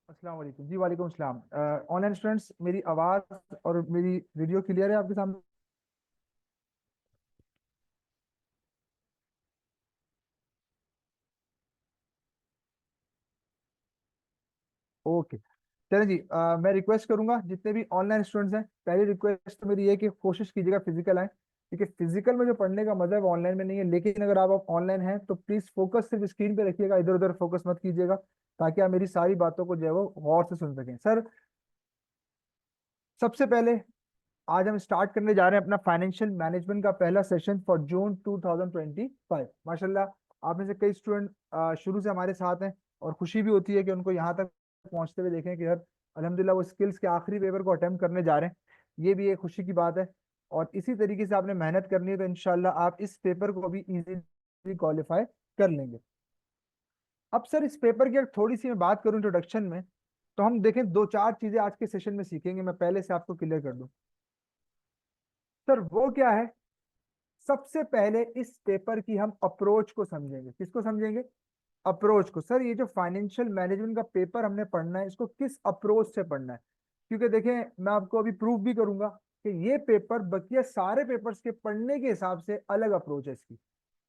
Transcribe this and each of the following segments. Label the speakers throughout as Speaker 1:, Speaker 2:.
Speaker 1: अस्सलाम वालेकुम जी। वालेकुम सलाम। ऑनलाइन स्टूडेंट्स, मेरी आवाज़ और मेरी वीडियो क्लियर है आपके सामने? ओके। चलें जी। मैं रिक्वेस्ट करूंगा जितने भी ऑनलाइन स्टूडेंट्स हैं, पहली रिक्वेस्ट तो मेरी ये है कि कोशिश कीजिएगा फिजिकल आए, क्योंकि फिजिकल में जो पढ़ने का मजा है वो ऑनलाइन में नहीं है। लेकिन अगर आप ऑनलाइन हैं तो प्लीज फोकस सिर्फ स्क्रीन पे रखिएगा, इधर उधर फोकस मत कीजिएगा, ताकि आप मेरी सारी बातों को जो है वो गौर से सुन सकें। सर, सबसे पहले आज हम स्टार्ट करने जा रहे हैं अपना फाइनेंशियल मैनेजमेंट का पहला सेशन फॉर जून 2025। माशाल्लाह आप में से कई स्टूडेंट शुरू से हमारे साथ हैं, और खुशी भी होती है कि उनको यहाँ तक पहुंचते हुए देखें कि यार अल्हम्दुलिल्लाह वो स्किल्स के आखिरी पेपर को अटेम्प्ट करने जा रहे हैं। ये भी एक खुशी की बात है। और इसी तरीके से आपने मेहनत करनी है तो इंशाल्लाह आप इस पेपर को भी इजीली क्वालिफाई कर लेंगे। अब सर, इस पेपर की अगर थोड़ी सी मैं बात करूं इंट्रोडक्शन में, तो हम देखें दो चार चीजें आज के सेशन में सीखेंगे। मैं पहले से आपको क्लियर कर दूं सर, वो क्या है। सबसे पहले इस पेपर की हम अप्रोच को समझेंगे। किसको समझेंगे? अप्रोच को। सर, ये जो फाइनेंशियल मैनेजमेंट का पेपर हमने पढ़ना है, इसको किस अप्रोच से पढ़ना है? क्योंकि देखें, मैं आपको अभी प्रूफ भी करूंगा कि ये पेपर बकिया सारे पेपर्स के पढ़ने के हिसाब से अलग अप्रोच है इसकी।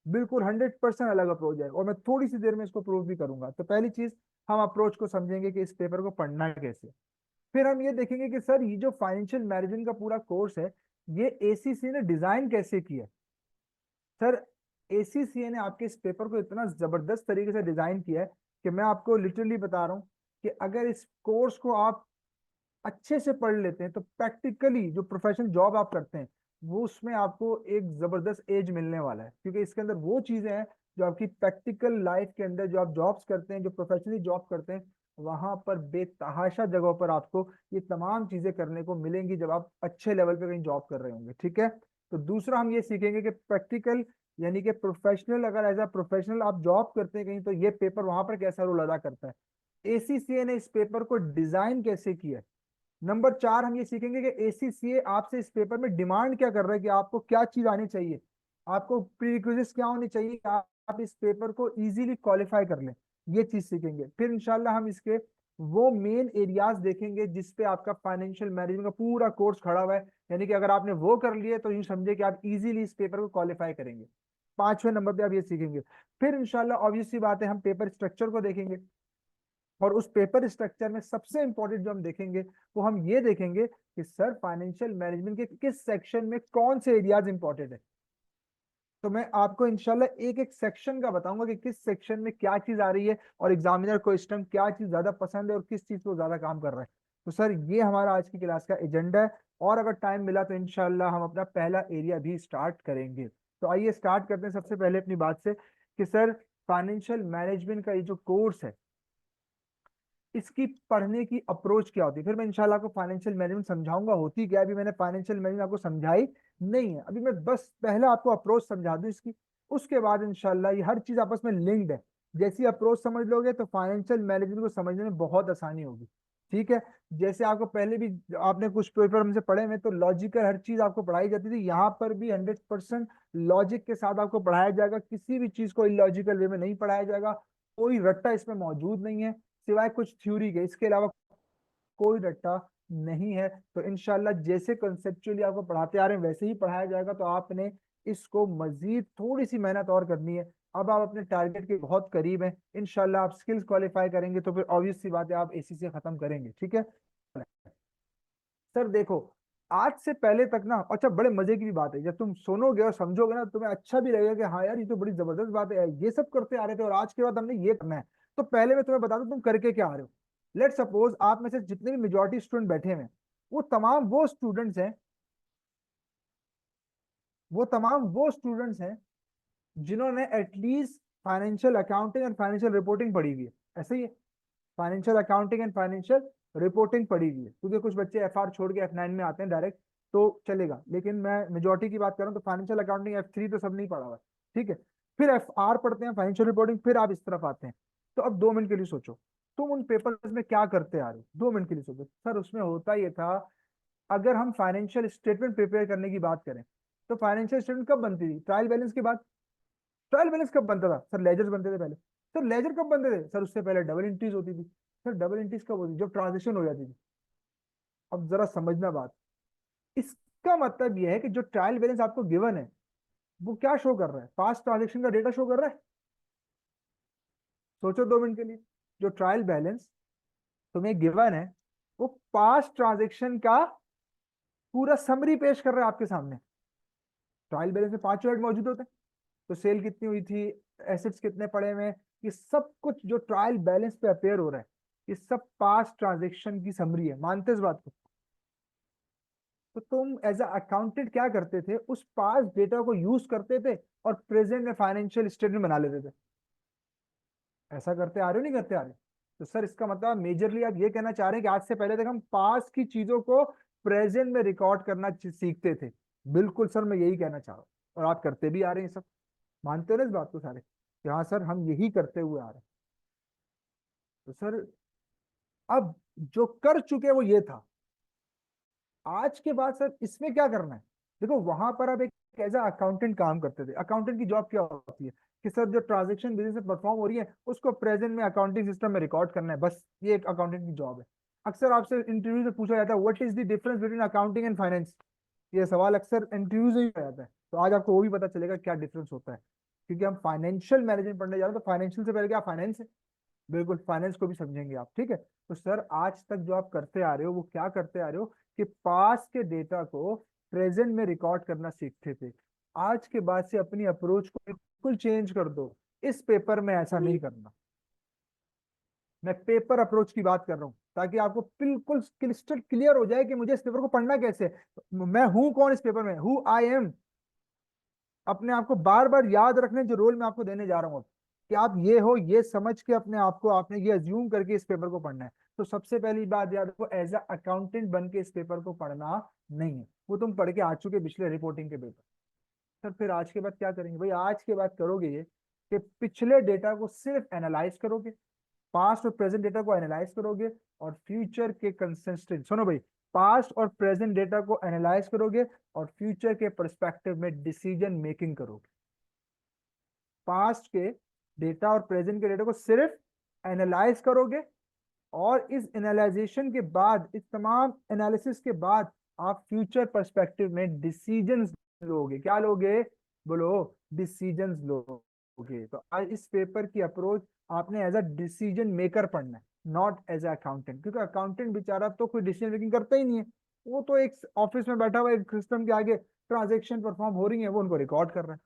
Speaker 1: बिल्कुल 100% अलग अप्रोच है, और मैं थोड़ी सी देर में इसको प्रूफ भी करूंगा। तो पहली चीज, हम अप्रोच को समझेंगे कि इस पेपर को पढ़ना है कैसे। फिर हम ये देखेंगे कि सर, ये जो फाइनेंशियल मैनेजमेंट का पूरा कोर्स है, ये एसीसी ने डिजाइन कैसे किया है। सर, एसीसीए ने आपके इस पेपर को इतना जबरदस्त तरीके से डिजाइन किया है कि मैं आपको लिटरली बता रहा हूँ कि अगर इस कोर्स को आप अच्छे से पढ़ लेते हैं तो प्रैक्टिकली जो प्रोफेशनल जॉब आप करते हैं, वो उसमें आपको एक जबरदस्त एज मिलने वाला है। क्योंकि इसके अंदर वो चीजें हैं जो आपकी प्रैक्टिकल लाइफ के अंदर जो आप जॉब्स करते हैं, जो प्रोफेशनली जॉब करते हैं, वहां पर बेतहाशा जगहों पर आपको ये तमाम चीजें करने को मिलेंगी जब आप अच्छे लेवल पे कहीं जॉब कर रहे होंगे। ठीक है। तो दूसरा हम ये सीखेंगे कि प्रैक्टिकल, यानी कि प्रोफेशनल, अगर एज अ प्रोफेशनल आप जॉब करते हैं कहीं, तो ये पेपर वहां पर कैसा रोल अदा करता है। एसीसीए ने इस पेपर को डिजाइन कैसे किया है। नंबर चार, हम ये सीखेंगे कि एसीसीए आपसे इस पेपर में डिमांड क्या कर रहा है, कि आपको क्या चीज आनी चाहिए, आपको प्रीरिक्विजिट्स क्या होनी चाहिए कि आप इस पेपर को इजीली क्वालिफाई कर लें। ये चीज सीखेंगे। फिर इंशाल्लाह हम इसके वो मेन एरियाज देखेंगे जिसपे आपका फाइनेंशियल मैनेजमेंट का पूरा कोर्स खड़ा हुआ है। यानी कि अगर आपने वो कर लिए तो यूं समझे कि आप इजीली इस पेपर को क्वालिफाई करेंगे। पांचवें नंबर पे आप ये सीखेंगे। फिर इंशाल्लाह ऑब्वियस सी बात है, हम पेपर स्ट्रक्चर को देखेंगे। और उस पेपर स्ट्रक्चर में सबसे इंपॉर्टेंट जो हम देखेंगे, वो हम ये देखेंगे कि सर, फाइनेंशियल मैनेजमेंट के किस सेक्शन में कौन से एरियाज इंपॉर्टेंट है। तो मैं आपको इंशाल्लाह एक एक सेक्शन का बताऊंगा कि किस सेक्शन में क्या चीज आ रही है, और एग्जामिनर को इस टाइम क्या चीज ज्यादा पसंद है और किस चीज को ज्यादा काम कर रहा है। तो सर, ये हमारा आज की क्लास का एजेंडा है। और अगर टाइम मिला तो इंशाल्लाह हम अपना पहला एरिया भी स्टार्ट करेंगे। तो आइए स्टार्ट करते हैं सबसे पहले अपनी बात से, कि सर, फाइनेंशियल मैनेजमेंट का ये जो कोर्स है, इसकी पढ़ने की अप्रोच क्या होती है। फिर मैं इंशाल्लाह आपको फाइनेंशियल मैनेजमेंट समझाऊंगा होती क्या है। अभी मैंने फाइनेंशियल मैनेजमेंट आपको समझाई नहीं है, अभी मैं बस पहला आपको अप्रोच समझा दूं इसकी। उसके बाद इंशाल्लाह ये हर चीज आपस में लिंक्ड है। जैसी अप्रोच समझ लोगे तो फाइनेंशियल मैनेजमेंट को समझने में बहुत आसानी होगी। ठीक है। जैसे आपको पहले भी, आपने कुछ पेपर हमसे पढ़े हुए, तो लॉजिकल हर चीज आपको पढ़ाई जाती थी, यहाँ पर भी 100% लॉजिक के साथ आपको पढ़ाया जाएगा। किसी भी चीज को इलॉजिकल वे में नहीं पढ़ाया जाएगा। कोई रट्टा इसमें मौजूद नहीं है, सिवाय कुछ थ्योरी के। इसके अलावा कोई रट्टा नहीं है। तो इंशाल्लाह जैसे कंसेप्चुअली आपको पढ़ाते आ रहे हैं वैसे ही पढ़ाया जाएगा। तो आपने इसको मजीद थोड़ी सी मेहनत और करनी है। अब आप अपने टारगेट के बहुत करीब हैं। इंशाल्लाह आप स्किल्स क्वालिफाई करेंगे तो फिर ऑब्वियस सी बात है, आप एसी से खत्म करेंगे। ठीक है। सर देखो, आज से पहले तक ना, अच्छा बड़े मजे की भी बात है, जब तुम सुनोगे और समझोगे ना, तुम्हें अच्छा भी लगेगा कि हाँ यार, ये तो बड़ी जबरदस्त बात है, ये सब करते आ रहे थे और आज के बाद हमने ये करना है। तो पहले मैं तुम्हें बता दूं तुम करके क्या आ रहे हो। लेट सपोज आप में से जितने भी मेजोरिटी स्टूडेंट बैठे हुए हैं, वो तमाम वो स्टूडेंट्स हैं वो तमाम वो स्टूडेंट्स हैं जिन्होंने at least financial accounting and financial reporting पढ़ी हुई है, ऐसे ही है, financial accounting and financial reporting पढ़ी हुई है, क्योंकि कुछ बच्चे एफ आर छोड़ के F9 में आते हैं डायरेक्ट, तो चलेगा, लेकिन मैं मेजोरिटी की बात कर रहा हूँ, तो फाइनेंशियल अकाउंटिंग F3 तो सब नहीं पढ़ा हुआ है, ठीक है। फिर FR पढ़ते हैं, फाइनेंशियल रिपोर्टिंग, फिर आप इस तरफ आते हैं। तो अब 2 मिनट के लिए सोचो, तुम उन पेपर्स में क्या करते आ रहे हो, 2 मिनट के लिए सोचो। सर उसमें होता ये था, अगर हम फाइनेंशियल स्टेटमेंट प्रिपेयर करने की बात करें, तो फाइनेंशियल स्टेटमेंट कब बनती थी, ट्रायल बैलेंस के बाद। ट्रायल बैलेंस कब बनता था सर, लेजर्स बनते थे पहले। सर लेजर कब बनते थे सर, उससे पहले डबल एंट्रीज होती थी। सर डबल एंट्रीज कब होती थी, जब ट्रांजेक्शन हो जाती थी। अब जरा समझना बात, इसका मतलब यह है कि जो ट्रायल बैलेंस आपको गिवन है, वो क्या शो कर रहा है, पास्ट ट्रांजेक्शन का डेटा शो कर रहा है। सोचो 2 मिनट के लिए, जो ट्रायल बैलेंस तुम्हें गिवन है, वो पास्ट ट्रांजेक्शन का पूरा समरी पेश कर रहा है आपके सामने। ट्रायल बैलेंस में 5 यूनिट मौजूद होते हैं, तो सेल कितनी हुई थी, एसेट्स कितने पड़े हुए हैं, ये सब कुछ जो ट्रायल बैलेंस पे अपेयर हो रहा है, ये सब पास्ट ट्रांजेक्शन की समरी है, मानते इस बात को। तो तुम एज अ अकाउंटेंट क्या करते थे, उस पास्ट डेटा को यूज करते थे और प्रेजेंट में फाइनेंशियल स्टेटमेंट बना लेते थे। ऐसा करते आ रहे हो, नहीं करते आ रहे? तो सर इसका मतलब मेजरली आप ये कहना चाह रहे हैं कि आज से पहले तक हम पास्ट की चीजों को प्रेजेंट में रिकॉर्ड करना सीखते थे। बिल्कुल सर, मैं यही कहना चाह रहा हूँ, और आप करते भी आ रहे हैं सब। मानते हो ना इस बात को सारे कि हाँ सर हम यही करते हुए आ रहे हैं। तो सर अब जो कर चुके वो ये था, आज के बाद सर इसमें क्या करना है। देखो वहां पर आप एक एज अकाउंटेंट काम करते थे, अकाउंटेंट की जॉब क्या होती है कि सर जो ट्रांजेक्शन बिजनेस में परफॉर्म हो रही है उसको प्रेजेंट में अकाउंटिंग सिस्टम में रिकॉर्ड करना है, बस ये एक अकाउंटेंट की जॉब है। अक्सर आपसे इंटरव्यू से पूछा जाता है what is the difference between accounting and finance, ये सवाल अक्सर इंटरव्यू से ही आ जाता है, तो आज आपको वो भी पता चलेगा क्या डिफरेंस होता है। क्योंकि हम फाइनेंशियल मैनेजमेंट पढ़ने जा रहे हैं, तो फाइनेंशियल से पहले क्या फाइनेंस है, बिल्कुल फाइनेंस को भी समझेंगे आप, ठीक है। तो सर आज तक जो आप करते आ रहे हो वो क्या करते आ रहे हो कि पास के डेटा को प्रेजेंट में रिकॉर्ड करना सीखते थे। आज के बाद से अपनी अप्रोच को बिल्कुल चेंज कर दो, इस पेपर में ऐसा नहीं करना। मैं पेपर अप्रोच की बात कर रहा हूँ, ताकि आपको बिल्कुल क्रिस्टल क्लियर हो जाए कि मुझे इस पेपर को पढ़ना कैसे है, मैं हूं कौन इस पेपर में, हु आई एम। अपने आप को बार बार याद रखने, जो रोल मैं आपको देने जा रहा हूँ कि आप ये हो, ये समझ के अपने आप को आपने ये अज्यूम करके इस पेपर को पढ़ना है। तो सबसे पहली बात याद रखो, एज अ अकाउंटेंट बन के इस पेपर को पढ़ना नहीं है, वो तुम पढ़ के आ चुके पिछले रिपोर्टिंग के पेपर। सर फिर आज के बाद क्या करेंगे भाई, आज के बाद करोगे ये कि पिछले डेटा को सिर्फ एनालाइज करोगे, पास्ट और प्रेजेंट डेटा को एनालाइज करोगे, और फ्यूचर के कंसिस्टेंट, सुनो भाई, पास्ट और प्रेजेंट डेटा को एनालाइज करोगे और फ्यूचर के परस्पेक्टिव में डिसीजन मेकिंग करोगे। पास्ट के डेटा और प्रेजेंट के डेटा को सिर्फ एनालाइज करोगे, और इस एनालाइजेशन के बाद, इस तमाम एनालिसिस के बाद आप फ्यूचर पर्सपेक्टिव में डिसीजंस लोगे। क्या लोगे, बोलो, डिसीजंस लोगे। तो आज इस पेपर की अप्रोच आपने एज अ डिसीजन मेकर पढ़ना है, नॉट एज अ अकाउंटेंट, क्योंकि अकाउंटेंट बेचारा तो कोई डिसीजन मेकिंग करता ही नहीं है, वो तो एक ऑफिस में बैठा हुआ एक सिस्टम के आगे ट्रांजेक्शन परफॉर्म हो रही है, वो उनको रिकॉर्ड कर रहा है।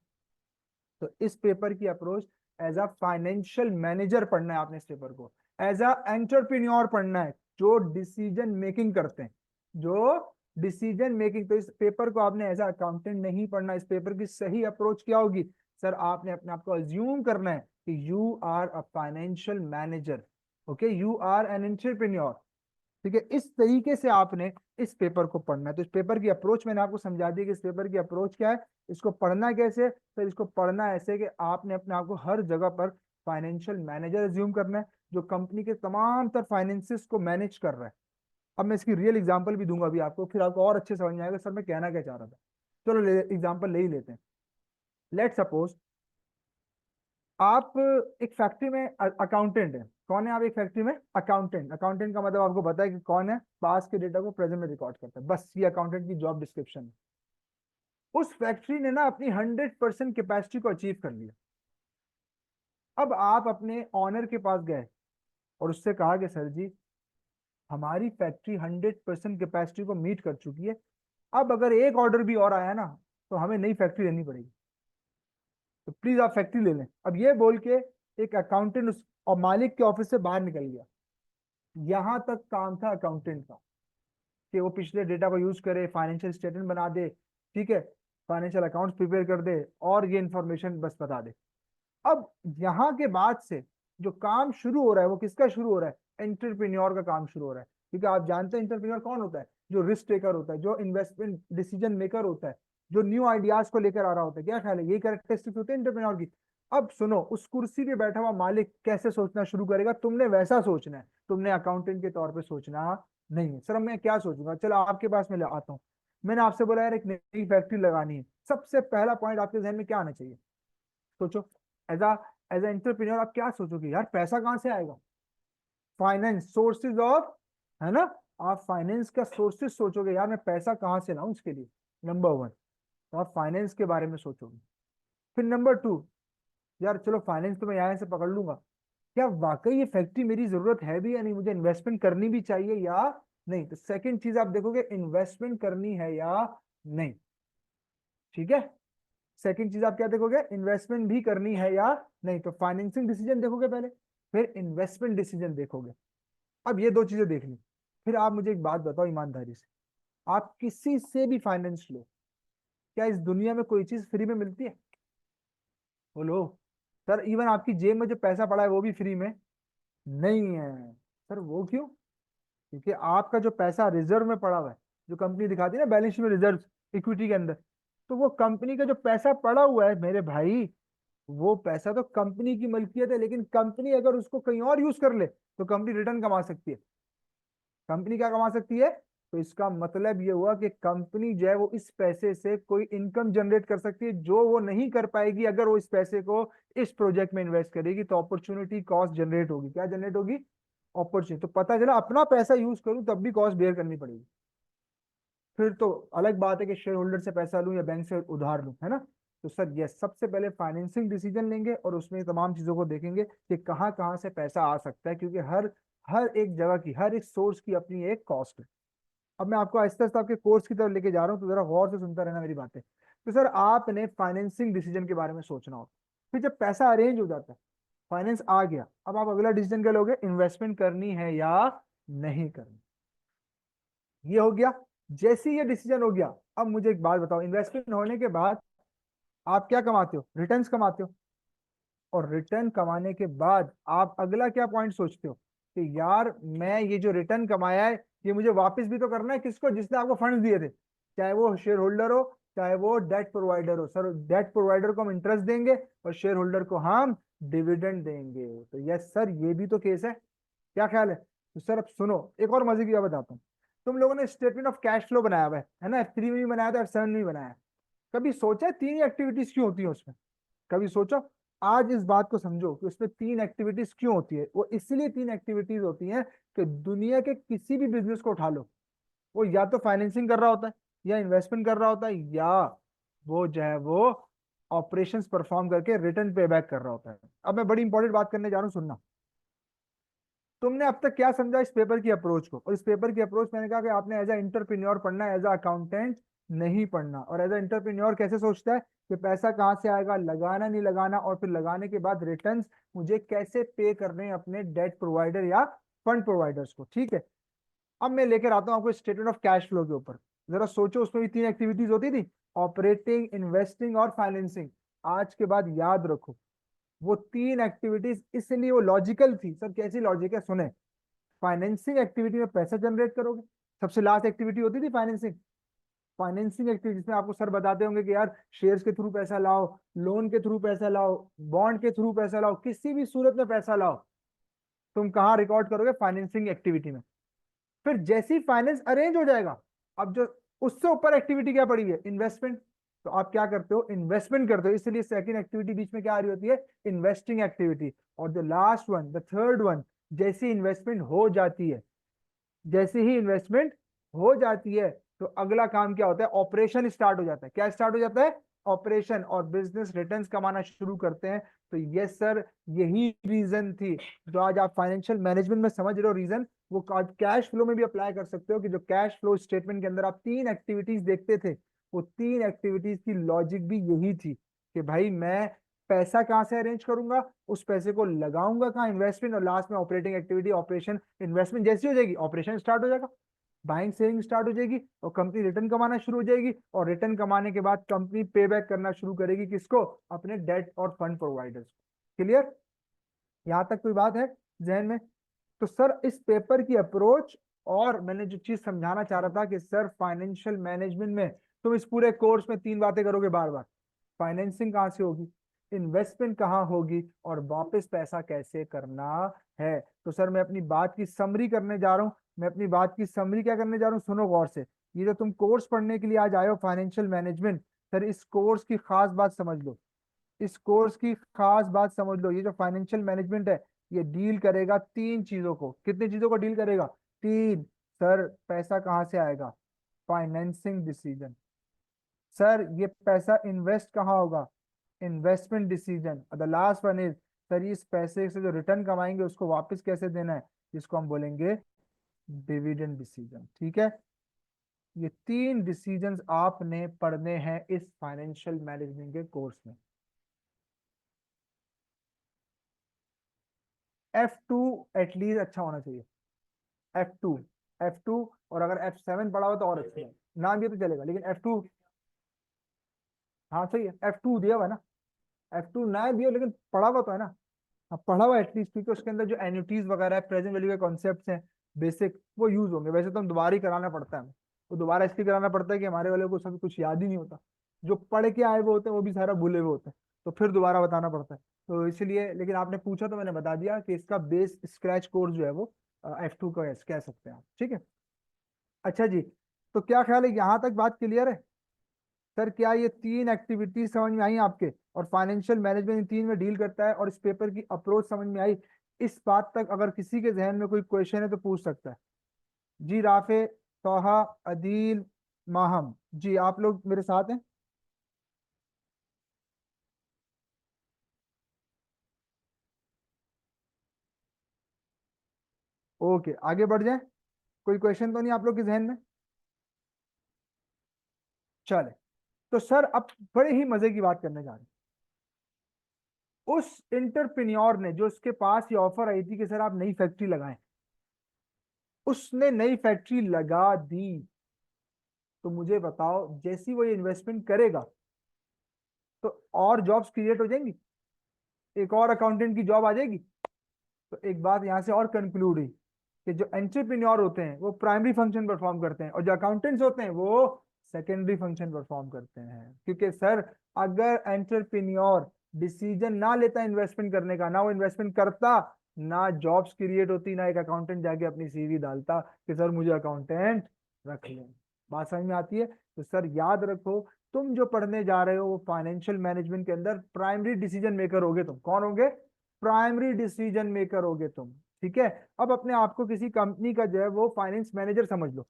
Speaker 1: तो इस पेपर की approach as a financial manager पढ़ना है आपने इस पेपर को, एज अ एंटरप्रेन्योर पढ़ना है, जो डिसीजन मेकिंग करते हैं, जो डिसीजन मेकिंग। तो इस पेपर को आपने एज अ अकाउंटेंट नहीं पढ़ना। इस पेपर की सही अप्रोच क्या होगी सर, आपने अपने आप को अज्यूम करना है कि you are a financial manager, okay, you are an entrepreneur, ठीक है। इस तरीके से आपने इस पेपर को पढ़ना है। तो इस पेपर की अप्रोच मैंने आपको समझा दी कि इस पेपर की अप्रोच क्या है, इसको पढ़ना कैसे। तो इसको पढ़ना ऐसे कि आपने अपने आप को हर जगह पर फाइनेंशियल मैनेजर एज्यूम करना है, जो कंपनी के तमाम तर फाइनेंसिस को मैनेज कर रहा है। अब मैं इसकी रियल एग्जांपल भी दूंगा अभी आपको, फिर आपको और अच्छे समझ में आएगा सर मैं कहना क्या चाह रहा था। चलो एग्जांपल ले ही लेते हैं। लेट सपोज आप एक फैक्ट्री में अकाउंटेंट है। कौन है आप एक फैक्ट्री में अकाउंटेंट। अकाउंटेंट का मतलब आपको पता है कि कौन है, पास के डेटा को प्रेजेंट में रिकॉर्ड करता है, बस ये अकाउंटेंट की जॉब डिस्क्रिप्शन है। उस फैक्ट्री ने ना अपनी 100% कैपेसिटी को अचीव कर लिया। अब आप अपने ऑनर के पास गए और उससे कहा कि सर जी हमारी फैक्ट्री 100% कैपेसिटी को मीट कर चुकी है, अब अगर एक ऑर्डर भी और आया ना तो हमें नई फैक्ट्री लेनी पड़ेगी, तो प्लीज आप फैक्ट्री ले लें। अब ये बोल के एक अकाउंटेंट उस और मालिक के ऑफिस से बाहर निकल गया। यहां तक काम था अकाउंटेंट का कि वो पिछले डेटा को यूज करे, फाइनेंशियल स्टेटमेंट बना दे, ठीक है। फाइनेंशियल अकाउंट्स प्रिपेयर कर दे और ये इन्फॉर्मेशन बस बता दे। अब यहाँ के बाद से जो काम शुरू हो रहा है वो किसका शुरू हो रहा है, एंटरप्रेन्योर का काम शुरू हो रहा है। क्योंकि आप जानते हैं एंटरप्रेन्योर कौन होता है, जो रिस्क टेकर होता है, जो इन्वेस्टमेंट डिसीजन मेकर होता है, जो न्यू आइडियाज को लेकर आ रहा होता है। क्या ख्याल है, यही कैरेक्टरिस्टिक्स होते हैं एंटरप्रेन्योर की। अब सुनो, उस कुर्सी पे बैठा हुआ मालिक कैसे सोचना शुरू करेगा, तुमने वैसा सोचना है, तुमने अकाउंटेंट के तौर पे सोचना नहीं है। सर अब मैं क्या सोचूंगा, चलो आपके पास मैं आता हूँ। मैंने आपसे बोला यार एक नई फैक्ट्री लगानी है, सबसे पहला पॉइंट आपके जहन में क्या आना चाहिए, सोचो। एज एज एंटरप्रेन्योर आप क्या सोचोगे, यार पैसा कहाँ से आएगा, फाइनेंस सोर्सेज ऑफ, है ना। आप फाइनेंस का सोर्सेज सोचोगे, यार मैं पैसा कहाँ से लाऊं इसके लिए, नंबर वन। तो आप फाइनेंस के बारे में सोचोगे। फिर नंबर टू, यार चलो फाइनेंस तो मैं यहाँ से पकड़ लूंगा, क्या वाकई ये फैक्ट्री मेरी जरूरत है भी या नहीं, मुझे इन्वेस्टमेंट करनी भी चाहिए या नहीं। तो सेकंड चीज आप देखोगे, इन्वेस्टमेंट करनी है या नहीं। ठीक है, सेकंड चीज आप क्या देखोगे, इन्वेस्टमेंट भी करनी है या नहीं। तो फाइनेंसिंग डिसीजन देखोगे पहले, फिर इन्वेस्टमेंट डिसीजन देखोगे। अब ये दो चीजें देख ली, फिर आप मुझे एक बात बताओ ईमानदारी से, आप किसी से भी फाइनेंस लो, क्या इस दुनिया में कोई चीज फ्री में मिलती है, बोलो। सर इवन आपकी जेब में जो पैसा पड़ा है वो भी फ्री में नहीं है। सर वो क्यों, क्योंकि आपका जो पैसा रिजर्व में पड़ा हुआ है, जो कंपनी दिखाती है ना बैलेंस शीट में रिजर्व, इक्विटी के अंदर, तो वो कंपनी का जो पैसा पड़ा हुआ है मेरे भाई, वो पैसा तो कंपनी की मलकियत है। लेकिन कंपनी अगर उसको कहीं और यूज कर ले तो कंपनी रिटर्न कमा सकती है। कंपनी क्या कमा सकती है, तो इसका मतलब ये हुआ कि कंपनी जो है वो इस पैसे से कोई इनकम जनरेट कर सकती है, जो वो नहीं कर पाएगी अगर वो इस पैसे को इस प्रोजेक्ट में इन्वेस्ट करेगी। तो अपॉर्चुनिटी कॉस्ट जनरेट होगी, क्या जनरेट होगी, अपॉर्चुनिटी। तो पता चला अपना पैसा यूज करूं तब भी कॉस्ट बेयर करनी पड़ेगी। फिर तो अलग बात है कि शेयर होल्डर से पैसा लूं या बैंक से उधार लूं, है ना। तो सर ये सबसे पहले फाइनेंसिंग डिसीजन लेंगे और उसमें तमाम चीजों को देखेंगे कि कहाँ कहाँ से पैसा आ सकता है, क्योंकि हर हर एक जगह की, हर एक सोर्स की अपनी एक कॉस्ट है। अब मैं आपको आहिस्ता आहिस्ता आपके कोर्स की तरफ लेके जा रहा हूँ, तो जरा गौर से सुनता रहना मेरी बातें। तो सर आपने फाइनेंसिंग डिसीजन के बारे में सोचना होता है। फिर जब पैसा अरेंज हो जाता है, फाइनेंस आ गया, अब आप अगला डिसीजन क्या लोगे, इन्वेस्टमेंट करनी है या नहीं करनी। ये हो गया। जैसे ही ये डिसीजन हो गया, अब मुझे एक बात बताओ, इन्वेस्टमेंट होने के बाद आप क्या कमाते हो, रिटर्न्स कमाते हो। और रिटर्न कमाने के बाद आप अगला क्या पॉइंट सोचते हो कि यार मैं ये जो रिटर्न कमाया है ये मुझे वापस भी तो करना है, किसको, जिसने आपको फंड दिए थे, चाहे वो शेयर होल्डर हो चाहे वो डेट प्रोवाइडर हो। सर डेट प्रोवाइडर को हम इंटरेस्ट देंगे और शेयर होल्डर को हम डिविडेंड देंगे। तो यस सर ये भी तो केस है, क्या ख्याल है। तो सर अब सुनो, एक और मजे की बात बताता हूँ। तुम लोगों ने स्टेटमेंट ऑफ कैश फ्लो बनाया हुआ है ना, F3 में भी बनाया था, F7 में भी बनाया है। कभी सोचा है तीन एक्टिविटीज क्यों होती है उसमें, कभी सोचो। आज इस बात को समझो कि उसमें तीन एक्टिविटीज क्यों होती है। वो इसलिए तीन एक्टिविटीज होती हैं कि दुनिया के किसी भी बिजनेस को उठा लो, वो या तो फाइनेंसिंग कर रहा होता है, या इन्वेस्टमेंट कर रहा होता है, या वो जो है वो ऑपरेशंस परफॉर्म करके रिटर्न पे बैक कर रहा होता है। अब मैं बड़ी इंपॉर्टेंट बात करने जा रहा हूँ, सुनना। तुमने अब तक क्या समझा इस पेपर की अप्रोच को, और इस पेपर की अप्रोच मैंने कहा कि आपने एज अ इंटरप्रेन्योर पढ़ना है, एज अ अकाउंटेंट नहीं पढ़ना। और एज अ इंटरप्रेन्योर कैसे सोचता है कि पैसा कहाँ से आएगा, लगाना नहीं लगाना, और फिर लगाने के बाद रिटर्न्स मुझे कैसे पे करने हैं अपने डेट प्रोवाइडर या फंड प्रोवाइडर्स को। ठीक है, अब मैं लेकर आता हूँ आपको स्टेटमेंट ऑफ कैश फ्लो के ऊपर। जरा सोचो, उसमें भी तीन एक्टिविटीज होती थी, ऑपरेटिंग, इन्वेस्टिंग और फाइनेंसिंग। आज के बाद याद रखो, वो तीन एक्टिविटीज इसलिए वो लॉजिकल थी। सर कैसी लॉजिक है, सुने। फाइनेंसिंग एक्टिविटी में पैसा जनरेट करोगे, सबसे लास्ट एक्टिविटी होती थी फाइनेंसिंग। फाइनेंसिंग एक्टिविटी जिसमें आपको सर बताते होंगे कि यार शेयर्स के थ्रू पैसा लाओ, लोन के थ्रू पैसा लाओ, बॉन्ड के थ्रू पैसा लाओ, किसी भी सूरत में पैसा लाओ, तुम कहाँ रिकॉर्ड करोगे, फाइनेंसिंग एक्टिविटी में। फिर जैसे ही फाइनेंस अरेंज हो जाएगा, अब जो उससे ऊपर एक्टिविटी क्या पड़ी है, इन्वेस्टमेंट। तो आप क्या करते हो, इन्वेस्टमेंट करते हो, इसलिए सेकंड एक्टिविटी बीच में क्या आ रही होती है, इन्वेस्टिंग एक्टिविटी। और the last one, the third one, जैसी इन्वेस्टमेंट हो जाती है, जैसे ही इन्वेस्टमेंट हो जाती है तो अगला काम क्या होता है, ऑपरेशन स्टार्ट हो जाता है। क्या स्टार्ट हो जाता है, ऑपरेशन, और बिजनेस रिटर्न्स कमाना शुरू करते हैं। तो यस सर यही रीजन थी जो आज आप फाइनेंशियल मैनेजमेंट में समझ रहे हो रीजन, वो कैश फ्लो में भी अप्लाई कर सकते हो। कि जो कैश फ्लो स्टेटमेंट के अंदर आप तीन एक्टिविटीज देखते थे, वो तीन एक्टिविटीज की लॉजिक भी यही थी कि भाई मैं पैसा कहाँ से अरेंज करूंगा, उस पैसे को लगाऊंगा कहाँ, इन्वेस्टमेंट, और लास्ट में ऑपरेटिंग एक्टिविटी, ऑपरेशन, इन्वेस्टमेंट जैसी हो जाएगी ऑपरेशन स्टार्ट हो जाएगा। बाइंग सेलिंग स्टार्ट हो जाएगी और कंपनी रिटर्न कमाना शुरू हो जाएगी, और रिटर्न कमाने के बाद कंपनी पे बैक करना शुरू करेगी किसको, अपने डेट और फंड प्रोवाइडर्स को। क्लियर, यहां तक कोई बात है जहन में? तो सर इस पेपर की अप्रोच, और मैंने जो चीज समझाना चाह रहा था कि सर फाइनेंशियल मैनेजमेंट में तुम इस पूरे कोर्स में तीन बातें करोगे बार बार, फाइनेंसिंग कहाँ से होगी, इन्वेस्टमेंट कहाँ होगी, और वापस पैसा कैसे करना है। तो सर मैं अपनी बात की समरी करने जा रहा हूँ, मैं अपनी बात की समरी क्या करने जा रहा हूँ, सुनो गौर से। ये जो तुम कोर्स पढ़ने के लिए आज आए हो फाइनेंशियल मैनेजमेंट, सर इस कोर्स की खास बात समझ लो, इस कोर्स की खास बात समझ लो। ये जो फाइनेंशियल मैनेजमेंट है, ये डील करेगा तीन चीजों को। कितनी चीजों को डील करेगा? तीन। सर पैसा कहाँ से आएगा, फाइनेंसिंग डिसीजन। सर ये पैसा इन्वेस्ट कहाँ होगा, investment decision. The last one is, sir इस पैसे से जो रिटर्न कमाएंगे उसको वापस कैसे देना है, जिसको हम बोलेंगे डिविडेंड डिसीजन। ठीक है, ये तीन डिसीजंस आपने पढ़ने हैं इस फाइनेंशियल मैनेजमेंट के कोर्स में। F2 एटलीस्ट अच्छा होना चाहिए, F2, F2। और अगर F7 पढ़ा हो तो और अच्छा है, ना भी तो चलेगा लेकिन F2। हाँ सही है, F2 दिया हुआ है ना, F2 ना दिया लेकिन पढ़ा हुआ तो है ना। हाँ पढ़ा हुआ एटलीस्ट, क्योंकि उसके अंदर जो एन्युटीज वगैरह है, प्रेजेंट वैल्यू के कॉन्सेप्ट्स हैं बेसिक, वो यूज होंगे। वैसे तो हम दोबारा ही कराना पड़ता है हमें, वो दोबारा इसलिए कराना पड़ता है कि हमारे वाले को सब कुछ याद ही नहीं होता, जो पढ़ के आए हुए होते हैं वो भी सारा भूले हुए होते हैं, तो फिर दोबारा बताना पड़ता है। तो इसलिए, लेकिन आपने पूछा तो मैंने बता दिया कि इसका बेस स्क्रैच कोर्स जो है वो F2 का कह सकते हैं आप। ठीक है, अच्छा जी, तो क्या ख्याल है, यहाँ तक बात क्लियर है? सर क्या ये तीन एक्टिविटीज समझ में आई आपके, और फाइनेंशियल मैनेजमेंट इन तीन में डील करता है, और इस पेपर की अप्रोच समझ में आई? इस बात तक अगर किसी के जहन में कोई क्वेश्चन है तो पूछ सकता है। जी राफे, तोहा, अदील, माहम, जी आप लोग मेरे साथ हैं? ओके, आगे बढ़ जाए। कोई क्वेश्चन तो नहीं आप लोग के जहन में? चले, तो सर अब बड़े ही मजे की बात करने जा रहे हैं। उस इंटरप्रेन्योर ने जो उसके पास ये ऑफर आई थी कि सर आप नई फैक्ट्री लगाएं, उसने नई फैक्ट्री लगा दी। तो मुझे बताओ, जैसी वो ये इन्वेस्टमेंट करेगा तो और जॉब्स क्रिएट हो जाएंगी, एक और अकाउंटेंट की जॉब आ जाएगी। तो एक बात यहां से और कंक्लूड हुई कि जो एंटरप्रेन्योर होते हैं वो प्राइमरी फंक्शन परफॉर्म करते हैं, और जो अकाउंटेंट्स होते हैं वो सेकेंडरी फंक्शन परफॉर्म करते हैं। क्योंकि सर अगर एंटरप्रेन्योर डिसीजन ना लेता इन्वेस्टमेंट करने का, ना वो इन्वेस्टमेंट करता, ना जॉब्स क्रिएट होती, ना एक अकाउंटेंट जाके अपनी सीवी डालता कि सर मुझे अकाउंटेंट रख लें। बात समझ में आती है? तो सर याद रखो, तुम जो पढ़ने जा रहे हो वो फाइनेंशियल मैनेजमेंट के अंदर प्राइमरी डिसीजन मेकर होगे। तुम कौन होगे? प्राइमरी डिसीजन मेकर होगे तुम। ठीक है, अब अपने आप को किसी कंपनी का जो है वो फाइनेंस मैनेजर समझ लो।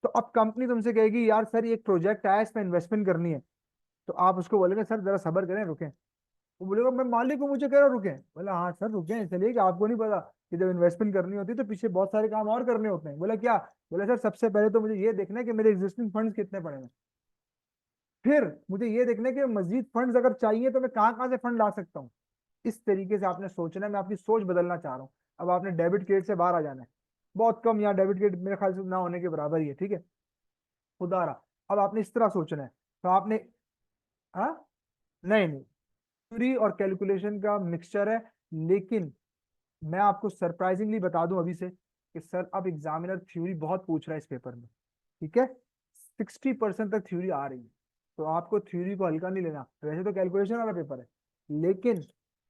Speaker 1: तो अब कंपनी तुमसे कहेगी यार सर ये एक प्रोजेक्ट आया, इसमें इन्वेस्टमेंट करनी है, तो आप उसको बोलेंगे सर जरा सब्र करें, रुकें। वो बोलेगा मैं मालिक हूँ, मुझे कह रहा रुकें। बोला हाँ सर रुकें, इसलिए कि आपको नहीं पता कि जब इन्वेस्टमेंट करनी होती है तो पीछे बहुत सारे काम और करने होते हैं। बोला क्या? बोला सर सबसे पहले तो मुझे ये देखना है कि मेरे एग्जिस्टिंग फंड्स कितने पड़े हैं, फिर मुझे ये देखना है कि मजीद फंड्स अगर चाहिए तो मैं कहाँ कहाँ से फंड ला सकता हूँ। इस तरीके से आपने सोचना है, मैं आपकी सोच बदलना चाह रहा हूँ। अब आपने डेबिट क्रेडिट से बाहर आ जाना है। बहुत कम यहाँ डेबिट क्रेडिट मेरे ख्याल से ना होने के बराबर ही है। ठीक है, उदाहरण। अब आपने इस तरह सोचना है, तो आपने, हाँ, नहीं नहीं, थ्योरी और कैलकुलेशन का मिक्सचर है। लेकिन मैं आपको सरप्राइजिंगली बता दूं अभी से कि सर अब एग्जामिनर थ्योरी बहुत पूछ रहा है इस पेपर में। ठीक है, 60% तक थ्योरी आ रही है, तो आपको थ्योरी को हल्का नहीं लेना। वैसे तो कैलकुलेशन वाला पेपर है, लेकिन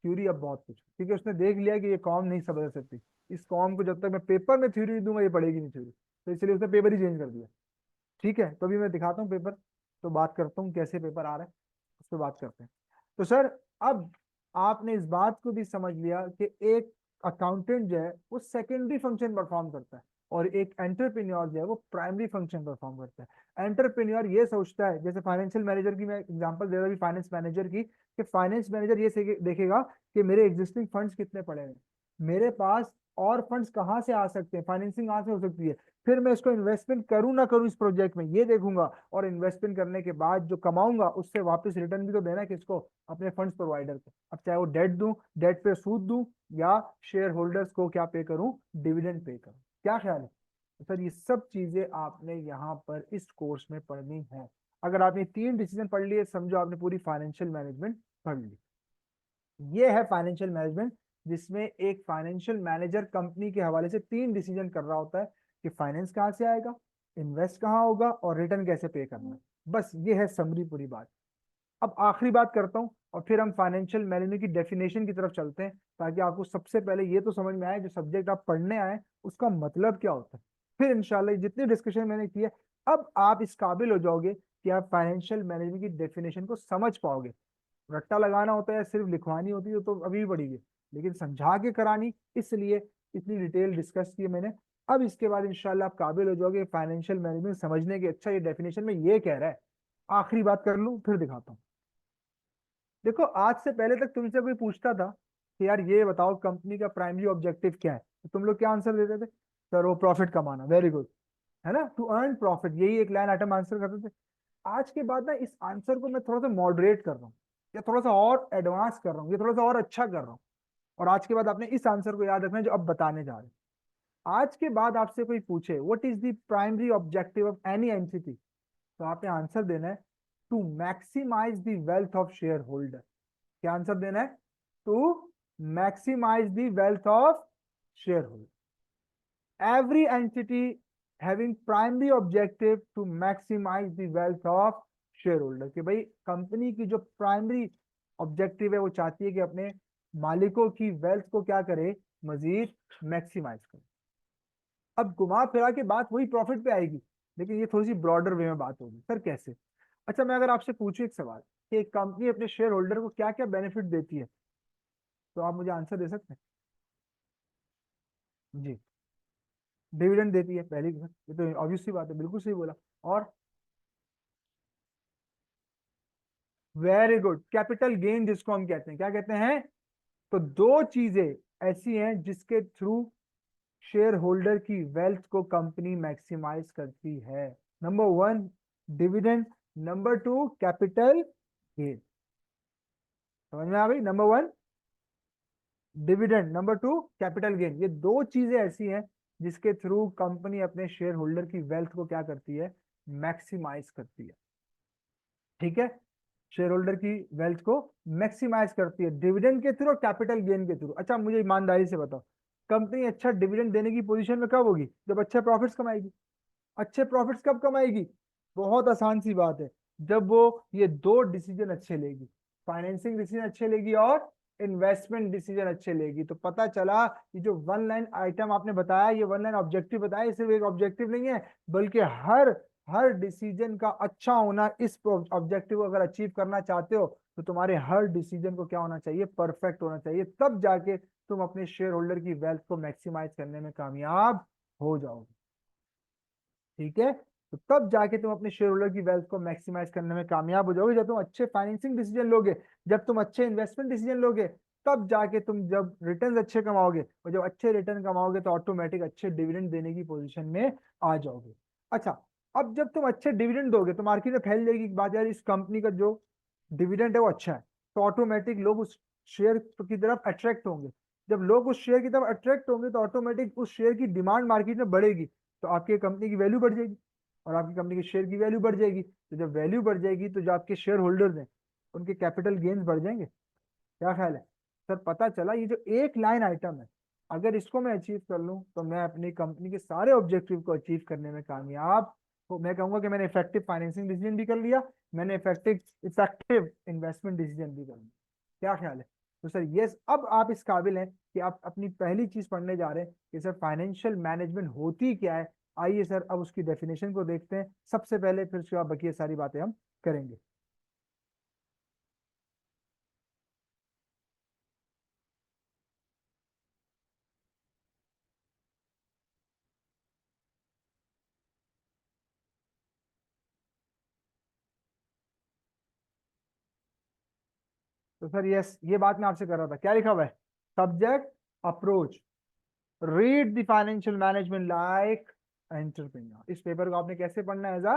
Speaker 1: थ्योरी अब बहुत कुछ, क्योंकि उसने देख लिया कि ये कॉम नहीं समझ सकती। इस कॉम को जब तक मैं पेपर में थ्योरी दूंगा ये पढ़ेगी नहीं थ्योरी, तो इसलिए उसने पेपर ही चेंज कर दिया। ठीक है, तो अभी मैं दिखाता हूँ पेपर, तो बात करता हूँ कैसे पेपर आ रहा है, उस पर बात करते हैं। तो सर अब आपने इस बात को भी समझ लिया कि एक अकाउंटेंट जो है वो सेकेंडरी फंक्शन परफॉर्म करता है, और एक एंटरप्रेन्योर जो है वो प्राइमरी फंक्शन परफॉर्म करता है। एंटरप्रेन्योर ये सोचता है, जैसे फाइनेंशियल मैनेजर की मैं एग्जांपल दे रहा हूँ फाइनेंस मैनेजर की, कि फाइनेंस मैनेजर ये देखेगा कि मेरे एग्जिस्टिंग फंड्स कितने पड़े हैं, मेरे पास और फंड्स कहाँ से आ सकते हैं, फाइनेंसिंग कहाँ से हो सकती है, फिर मैं इसको इन्वेस्टमेंट करूँ ना करूँ इस प्रोजेक्ट में ये देखूंगा, और इन्वेस्टमेंट करने के बाद जो कमाऊंगा उससे वापस रिटर्न भी तो देना है किसको, अपने फंड्स प्रोवाइडर को। अब चाहे वो डेट दूं, डेट पे सूद दूं, या शेयर होल्डर्स को क्या पे करूं, डिविडेंड पे करूं। क्या ख्याल है? तो सर ये सब चीजें आपने यहाँ पर इस कोर्स में पढ़नी है। अगर आपने 3 डिसीजन पढ़ लिए, समझो आपने पूरी फाइनेंशियल मैनेजमेंट पढ़ ली। ये है फाइनेंशियल मैनेजमेंट, जिसमें एक फाइनेंशियल मैनेजर कंपनी के हवाले से 3 डिसीजन कर रहा होता है कि फाइनेंस कहाँ से आएगा, इन्वेस्ट कहाँ होगा और रिटर्न कैसे पे करना है। बस ये है समरी पूरी बात। अब आखिरी बात करता हूँ और फिर हम फाइनेंशियल मैनेजमेंट की डेफिनेशन की तरफ चलते हैं, ताकि आपको सबसे पहले ये तो समझ में आए जो सब्जेक्ट आप पढ़ने आए उसका मतलब क्या होता है। फिर इंशाल्लाह जितनी डिस्कशन मैंने की है, अब आप इस काबिल हो जाओगे कि आप फाइनेंशियल मैनेजमेंट की डेफिनेशन को समझ पाओगे। रट्टा लगाना होता है, सिर्फ लिखवानी होती है तो अभी भी पढ़िए, लेकिन समझा के करानी, इसलिए इतनी डिटेल डिस्कस की है मैंने। अब इसके बाद इंशाल्लाह आप काबिल हो जाओगे फाइनेंशियल मैनेजमेंट समझने के। अच्छा ये डेफिनेशन में ये कह रहा है, आखिरी बात कर लूं फिर दिखाता हूँ। देखो आज से पहले तक तुमसे कोई पूछता था कि यार ये बताओ कंपनी का प्राइमरी ऑब्जेक्टिव क्या है, तो तुम लोग क्या आंसर देते थे? सर वो प्रॉफिट कमाना। वेरी गुड, है ना, टू अर्न प्रॉफिट, यही एक लाइन आइटम आंसर करते थे। आज के बाद ना इस आंसर को मैं थोड़ा सा मॉडरेट कर रहा हूँ, या थोड़ा सा और एडवांस कर रहा हूँ, या थोड़ा सा और अच्छा कर रहा हूँ। और आज के बाद आपने इस आंसर को याद रखना है जो अब बताने जा रहे हैं। आज के बाद आपसे कोई पूछे what is the primary objective of any entity, तो आपने आंसर देना है to maximise the wealth of shareholder. क्या आंसर देना है? To maximise the wealth of shareholder. Every entity having primary objective to maximize the wealth of shareholder, कि भाई company की जो प्राइमरी ऑब्जेक्टिव है वो चाहती है कि अपने मालिकों की वेल्थ को क्या करे, मजीद मैक्सिमाइज करे। अब घुमा फिरा के बात वही प्रॉफिट पे आएगी, लेकिन ये थोड़ी सी ब्रॉडर वे में बात होगी। सर कैसे? अच्छा मैं अगर आपसे पूछूं एक सवाल कि एक कंपनी अपने शेयर होल्डर को क्या क्या बेनिफिट देती है, तो आप मुझे आंसर दे सकते हैं? जी, डिविडेंड देती है पहली बात, ये तो ऑब्वियस सी बात है, बिल्कुल सही बोला। और वेरी गुड, कैपिटल गेन जिसको हम कहते हैं, क्या कहते हैं? तो दो चीजें ऐसी हैं जिसके थ्रू शेयर होल्डर की वेल्थ को कंपनी मैक्सिमाइज करती है। Number one dividend, number two capital gain. समझ में आ गई? Number one dividend, number two capital gain, ये दो चीजें ऐसी हैं जिसके थ्रू कंपनी अपने शेयर होल्डर की वेल्थ को क्या करती है, मैक्सिमाइज करती है। ठीक है, शेयर होल्डर की वेल्थ को मैक्सिमाइज करती है डिविडेंड के थ्रू और कैपिटल गेन के थ्रू। अच्छा मुझे ईमानदारी से बताओ, कंपनी अच्छा डिविडेंड देने की पोजीशन में कब होगी? जब अच्छे प्रॉफिट्स कमाएगी। अच्छे प्रॉफिट्स कब कमाएगी? बहुत आसान सी बात है, जब वो ये दो डिसीजन अच्छे लेगी, फाइनेंसिंग डिसीजन अच्छे लेगी और इन्वेस्टमेंट डिसीजन अच्छे लेगी। तो पता चला ये जो वन लाइन आइटम आपने बताया, ये वन लाइन ऑब्जेक्टिव बताया, ये सिर्फ एक ऑब्जेक्टिव नहीं है, बल्कि हर हर डिसीजन का अच्छा होना। इस ऑब्जेक्टिव को अगर अचीव करना चाहते हो तो तुम्हारे हर डिसीजन को क्या होना चाहिए, परफेक्ट होना चाहिए, तब जाके तुम अपने शेयर होल्डर की वेल्थ को मैक्सिमाइज करने में कामयाब हो जाओगे। ठीक है, तो तब जाके तुम अपने शेयर होल्डर की वेल्थ को मैक्सिमाइज करने में कामयाब हो जाओगे जब तुम अच्छे फाइनेंसिंग डिसीजन लोगे, जब तुम अच्छे इन्वेस्टमेंट डिसीजन लोगे, तब जाके तुम जब रिटर्न अच्छे कमाओगे, और जब अच्छे रिटर्न कमाओगे तो ऑटोमेटिक अच्छे डिविडेंड देने की पोजीशन में आ जाओगे। अच्छा, अब जब तुम अच्छे डिविडेंड दोगे तो मार्केट में फैल जाएगी बात, यार इस कंपनी का जो डिविडेंड है वो अच्छा है, तो ऑटोमेटिक लोग उस शेयर की तरफ अट्रैक्ट होंगे। जब लोग उस शेयर की तरफ अट्रैक्ट होंगे तो ऑटोमेटिक उस शेयर की डिमांड मार्केट में बढ़ेगी, तो आपकी कंपनी की वैल्यू बढ़ जाएगी और आपकी कंपनी के शेयर की वैल्यू बढ़ जाएगी। तो जब वैल्यू बढ़ जाएगी तो जो आपके शेयर होल्डर्स हैं उनके कैपिटल गेन्स बढ़ जाएंगे। क्या ख्याल है? सर पता चला ये जो एक लाइन आइटम है, अगर इसको मैं अचीव कर लूं तो मैं अपनी कंपनी के सारे ऑब्जेक्टिव को अचीव करने में कामयाब हो। मैं कहूंगा कि मैंने इफेक्टिव फाइनेंसिंग डिसीजन भी कर लिया, मैंने इफेक्टिव इफेक्टिव इन्वेस्टमेंट डिसीजन भी कर लिया। क्या ख्याल है? तो सर यस, अब आप इस काबिल हैं कि आप अपनी पहली चीज पढ़ने जा रहे हैं कि सर फाइनेंशियल मैनेजमेंट होती क्या है। आइए सर अब उसकी डेफिनेशन को देखते हैं सबसे पहले, फिर उसके बाद बाकी सारी बातें हम करेंगे। तो सर यस, ये बात मैं आपसे कर रहा था, क्या लिखा हुआ है? Subject approach, read the financial management like entrepreneur. इस पेपर को आपने कैसे पढ़ना है? As a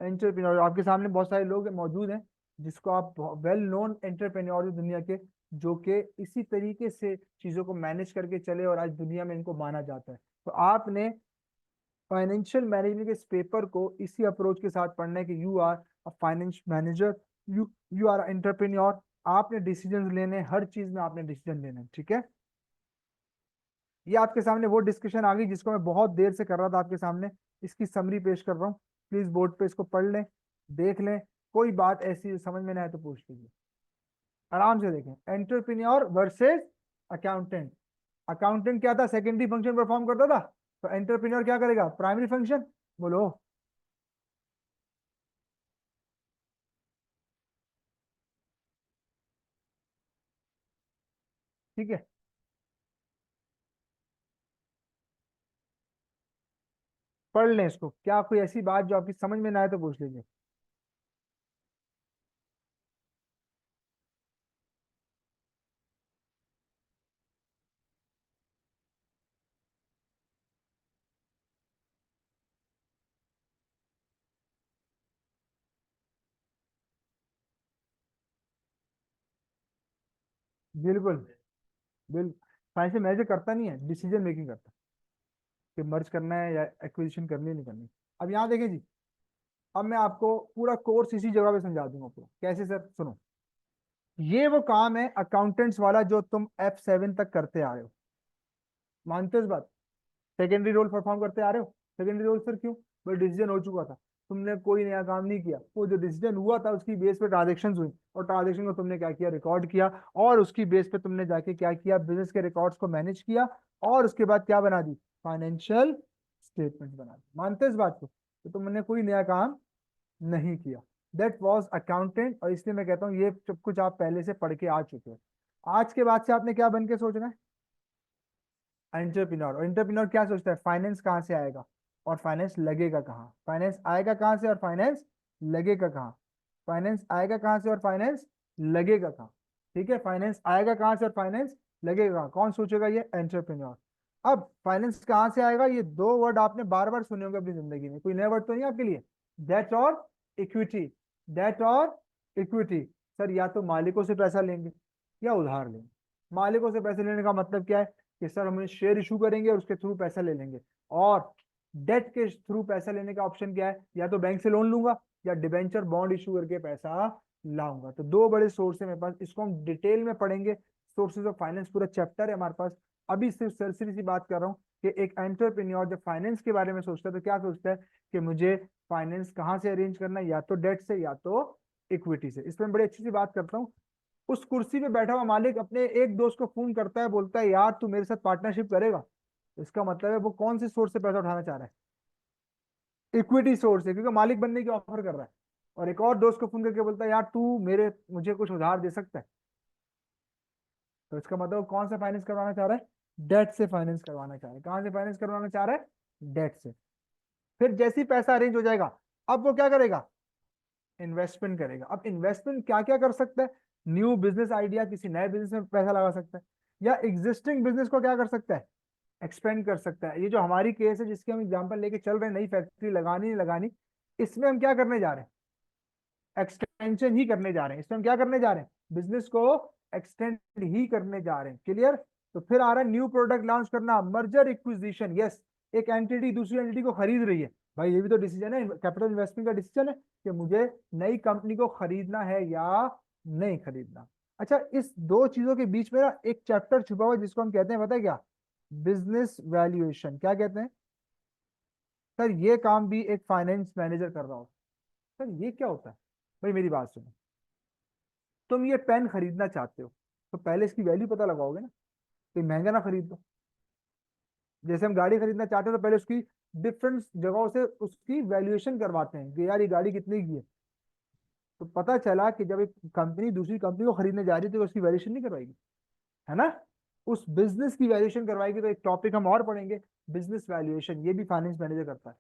Speaker 1: entrepreneur. आपके सामने बहुत सारे लोग मौजूद हैं जिसको आप वेल नोन एंटरप्रेन्योर दुनिया के, जो कि इसी तरीके से चीजों को मैनेज करके चले और आज दुनिया में इनको माना जाता है। तो आपने फाइनेंशियल मैनेजमेंट के इस पेपर को इसी अप्रोच के साथ पढ़ना है कि you are a finance manager, you you are entrepreneur. आपने डिसीजन लेने, हर चीज में आपने डिसीजन लेने हैं, ठीक है। ये आपके सामने वो डिस्कशन आ गई जिसको मैं बहुत देर से कर रहा था आपके सामने। इसकी समरी पेश कर रहा हूँ, प्लीज बोर्ड पे इसको पढ़ लें, देख लें। कोई बात ऐसी समझ में ना आए तो पूछ लीजिए, आराम से देखें। Entrepreneur versus accountant. अकाउंटेंट क्या था, सेकेंडरी फंक्शन परफॉर्म करता था, तो एंटरप्रेन्योर क्या करेगा, प्राइमरी फंक्शन। बोलो। ठीक है, पढ़ लें इसको। क्या कोई ऐसी बात जो आपकी समझ में ना आए तो पूछ लीजिए। बिल्कुल, बिल्कुल। फाइनेंशियल मैनेजर करता नहीं है, डिसीजन मेकिंग करता है कि मर्ज करना है या एक्विजिशन करनी है नहीं करनी। अब यहाँ देखें जी, अब मैं आपको पूरा कोर्स इसी जगह पे समझा दूंगा पूरा। कैसे सर, सुनो। ये वो काम है अकाउंटेंट्स वाला जो तुम F7 तक करते आ रहे हो, मानते हो इस बात। सेकेंडरी रोल परफॉर्म करते आ रहे हो। सेकेंडरी रोल सर क्यों, भाई डिसीजन हो चुका था, तुमने कोई नया काम नहीं किया, वो जो डिसीजन हुआ था उसकी बेस पे ट्रांजेक्शन हुई, और ट्रांजेक्शन को तुमने क्या किया, रिकॉर्ड किया, और उसकी बेस पे तुमने जाके क्या किया, बिजनेस के रिकॉर्ड्स को मैनेज किया, और उसके बाद क्या बना दी, फाइनेंशियल स्टेटमेंट बना दी। मानते हो इस बात को, तो तुमने कोई नया काम नहीं किया। दैट वॉज अकाउंटेंट, और इसलिए मैं कहता हूँ ये सब कुछ आप पहले से पढ़ के आ चुके हो। आज के बाद से आपने क्या बन के सोचना है, एंटरप्रेन्योर। और एंटरप्रेन्योर क्या सोचता है, फाइनेंस कहाँ से आएगा और फाइनेंस लगेगा कहाँ, फाइनेंस आएगा कहाँ से और फाइनेंस लगेगा कहाँ, फाइनेंस आएगा कहाँ से और फाइनेंस लगेगा कहाँ। ठीक है, फाइनेंस आएगा कहाँ से और फाइनेंस लगेगा कहाँ, कौन सोचेगा, ये एंटरप्रेन्योर। अब फाइनेंस कहाँ से आएगा, ये दो वर्ड आपने बार बार सुने होंगे अपनी जिंदगी में, कोई नया वर्ड तो नहीं आपके लिए। डेट और इक्विटी, डेट और इक्विटी। सर या तो मालिकों से पैसा लेंगे या उधार लेंगे। मालिकों से पैसे लेने का मतलब क्या है, कि सर हम शेयर इशू करेंगे और उसके थ्रू पैसा ले लेंगे। और डेट के थ्रू पैसा लेने का ऑप्शन क्या है, या तो बैंक से लोन लूंगा या डिबेंचर बॉन्ड इशू करके पैसा लाऊंगा। तो दो बड़े सोर्स है मेरे पास, इसको हम डिटेल में पढ़ेंगे। सोर्सेज ऑफ फाइनेंस पूरा चैप्टर है हमारे पास। अभी सिर्फ सरसरी सी बात कर रहा हूँ कि एक एंटरप्रेन्योर जब फाइनेंस के बारे में सोचता है तो क्या सोचता है, कि मुझे फाइनेंस कहाँ से अरेंज करना है, या तो डेट से या तो इक्विटी से। इस पर मैं बड़ी अच्छी सी बात करता हूँ। उस कुर्सी पे बैठा हुआ मालिक अपने एक दोस्त को फोन करता है, बोलता है यार तू मेरे साथ पार्टनरशिप करेगा। इसका मतलब है वो कौन से सोर्स से पैसा उठाना चाह रहा है, इक्विटी सोर्स है, क्योंकि मालिक बनने की ऑफर कर रहा है। और एक और दोस्त को फोन करके बोलता है यार तू मेरे मुझे कुछ उधार दे सकता है, तो इसका मतलब वो कौन सा फाइनेंस करवाना चाह रहा है, डेट से फाइनेंस करवाना चाह रहा है। कहां से फाइनेंस करवाना चाह रहा है, डेट से। फिर जैसे ही पैसा अरेंज हो जाएगा, अब वो क्या करेगा, इन्वेस्टमेंट करेगा। अब इन्वेस्टमेंट क्या क्या कर सकता है, न्यू बिजनेस आइडिया, किसी नए बिजनेस में पैसा लगा सकता है, या एग्जिस्टिंग बिजनेस को क्या कर सकता है, एक्सपेंड कर सकता है। ये जो हमारी केस है जिसकी हम एग्जांपल लेके चल रहे हैं, नई फैक्ट्री लगानी नहीं लगानी, इसमें हम क्या करने जा रहे हैं, एक्सटेंशन ही करने जा रहे हैं। इसमें हम क्या करने जा रहे हैं, बिजनेस को एक्सटेंड ही करने जा रहे हैं। क्लियर। तो फिर आ रहा है न्यू प्रोडक्ट लॉन्च करना, मर्जर इक्विजिशन। यस, एक एंटिटी दूसरी एंटिटी को खरीद रही है, भाई ये भी तो डिसीजन है, कैपिटल इन्वेस्टमेंट का डिसीजन है कि मुझे नई कंपनी को खरीदना है या नहीं खरीदना। अच्छा, इस दो चीजों के बीच में ना एक चैप्टर छुपा हुआ है जिसको हम कहते हैं, पता है क्या, बिजनेस वैल्यूएशन। क्या कहते हैं सर, ये काम भी एक फाइनेंस मैनेजर कर रहा हो। सर ये क्या होता है, भाई मेरी बात सुनो। तुम ये पेन खरीदना चाहते हो, तो पहले इसकी वैल्यू पता लगाओगे ना, तो महंगा ना खरीद दो। जैसे हम गाड़ी खरीदना चाहते हैं तो पहले उसकी डिफरेंट जगहों से उसकी वैल्यूएशन करवाते हैं कि यार ये गाड़ी कितने की है। तो पता चला कि जब एक कंपनी दूसरी कंपनी को खरीदने जा रही है तो उसकी वैल्यूएशन नहीं करवाएगी, है ना, उस बिजनेस की वैल्यूएशन करवाएगी। तो एक टॉपिक हम और पढ़ेंगे, बिजनेस वैल्यूएशन, ये भी फाइनेंस मैनेजर करता है।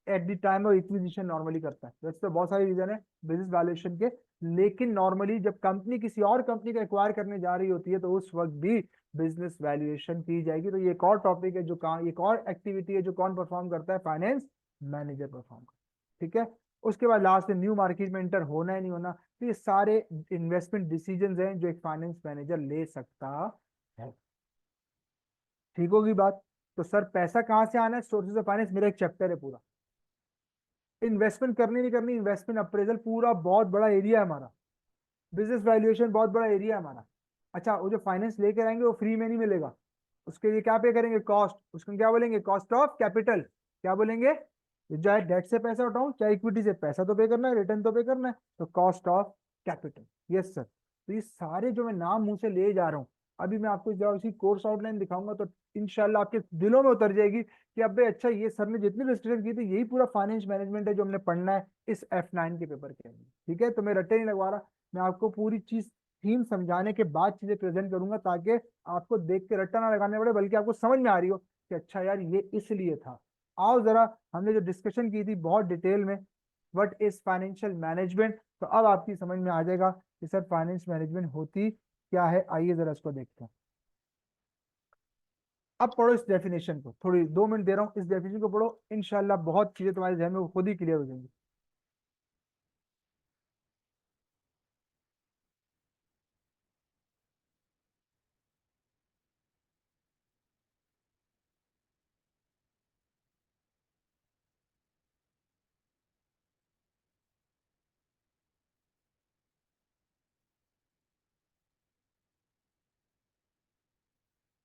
Speaker 1: At the time of acquisition normally करता है। वैसे तो बहुत सारे रीजन है बिजनेस वैल्यूएशन के, लेकिन नॉर्मली जब कंपनी किसी और कंपनी को एक्वायर करने जा रही होती है तो उस वक्त भी बिजनेस वैल्यूएशन की जाएगी। तो ये एक और टॉपिक है जो काम, एक और एक्टिविटी है जो कौन परफॉर्म करता है, फाइनेंस मैनेजर परफॉर्म करता है। ठीक है। उसके बाद लास्ट में न्यू मार्केट में एंटर होना है नहीं होना, तो ये सारे इन्वेस्टमेंट डिसीजंस हैं जो एक फाइनेंस मैनेजर ले सकता है। ठीक होगी बात। तो सर पैसा कहाँ से आना है, सोर्सेज ऑफ फाइनेंस, मेरा एक चैप्टर है पूरा। इन्वेस्टमेंट करनी नहीं करनी, इन्वेस्टमेंट अप्रेजल पूरा बहुत बड़ा एरिया है हमारा। बिजनेस वैल्यूएशन बहुत बड़ा एरिया है हमारा। अच्छा, वो जो फाइनेंस लेकर आएंगे वो फ्री में नहीं मिलेगा। उसके लिए क्या पे करेंगे, कॉस्ट, उसको क्या बोलेंगे, कॉस्ट ऑफ कैपिटल। क्या बोलेंगे, चाहे डेट से पैसा उठाऊं चाहे इक्विटी से, पैसा तो पे करना है, रिटर्न तो पे करना है, तो cost of capital. Yes sir. तो ये सारे जो मैं नाम मुंह से ले जा रहा हूँ, अभी मैं आपको जब इसी कोर्स आउटलाइन दिखाऊंगा तो इंशाल्लाह आपके दिलों में उतर जाएगी कि अबे अच्छा, ये सर ने जितनी डिस्कशन की थी यही पूरा फाइनेंस मैनेजमेंट है जो हमने पढ़ना है इस F9 के पेपर के अंदर। ठीक है, तो मैं रट्टे नहीं लगवा रहा, मैं आपको पूरी चीज थीम समझाने के बाद चीजें प्रेजेंट करूंगा, ताकि आपको देख के रट्टा ना लगाने पड़े, बल्कि आपको समझ में आ रही हो कि अच्छा यार ये इसलिए था। आओ जरा, हमने जो डिस्कशन की थी बहुत डिटेल में, व्हाट इज फाइनेंशियल मैनेजमेंट, तो अब आपकी समझ में आ जाएगा कि सर फाइनेंस मैनेजमेंट होती क्या है। आइए जरा इसको देखते हैं। अब पढ़ो इस डेफिनेशन को, थोड़ी 2 मिनट दे रहा हूँ, इस डेफिनेशन को पढ़ो, इंशाल्लाह बहुत चीजें तुम्हारे जहन में खुद ही क्लियर हो जाएंगी।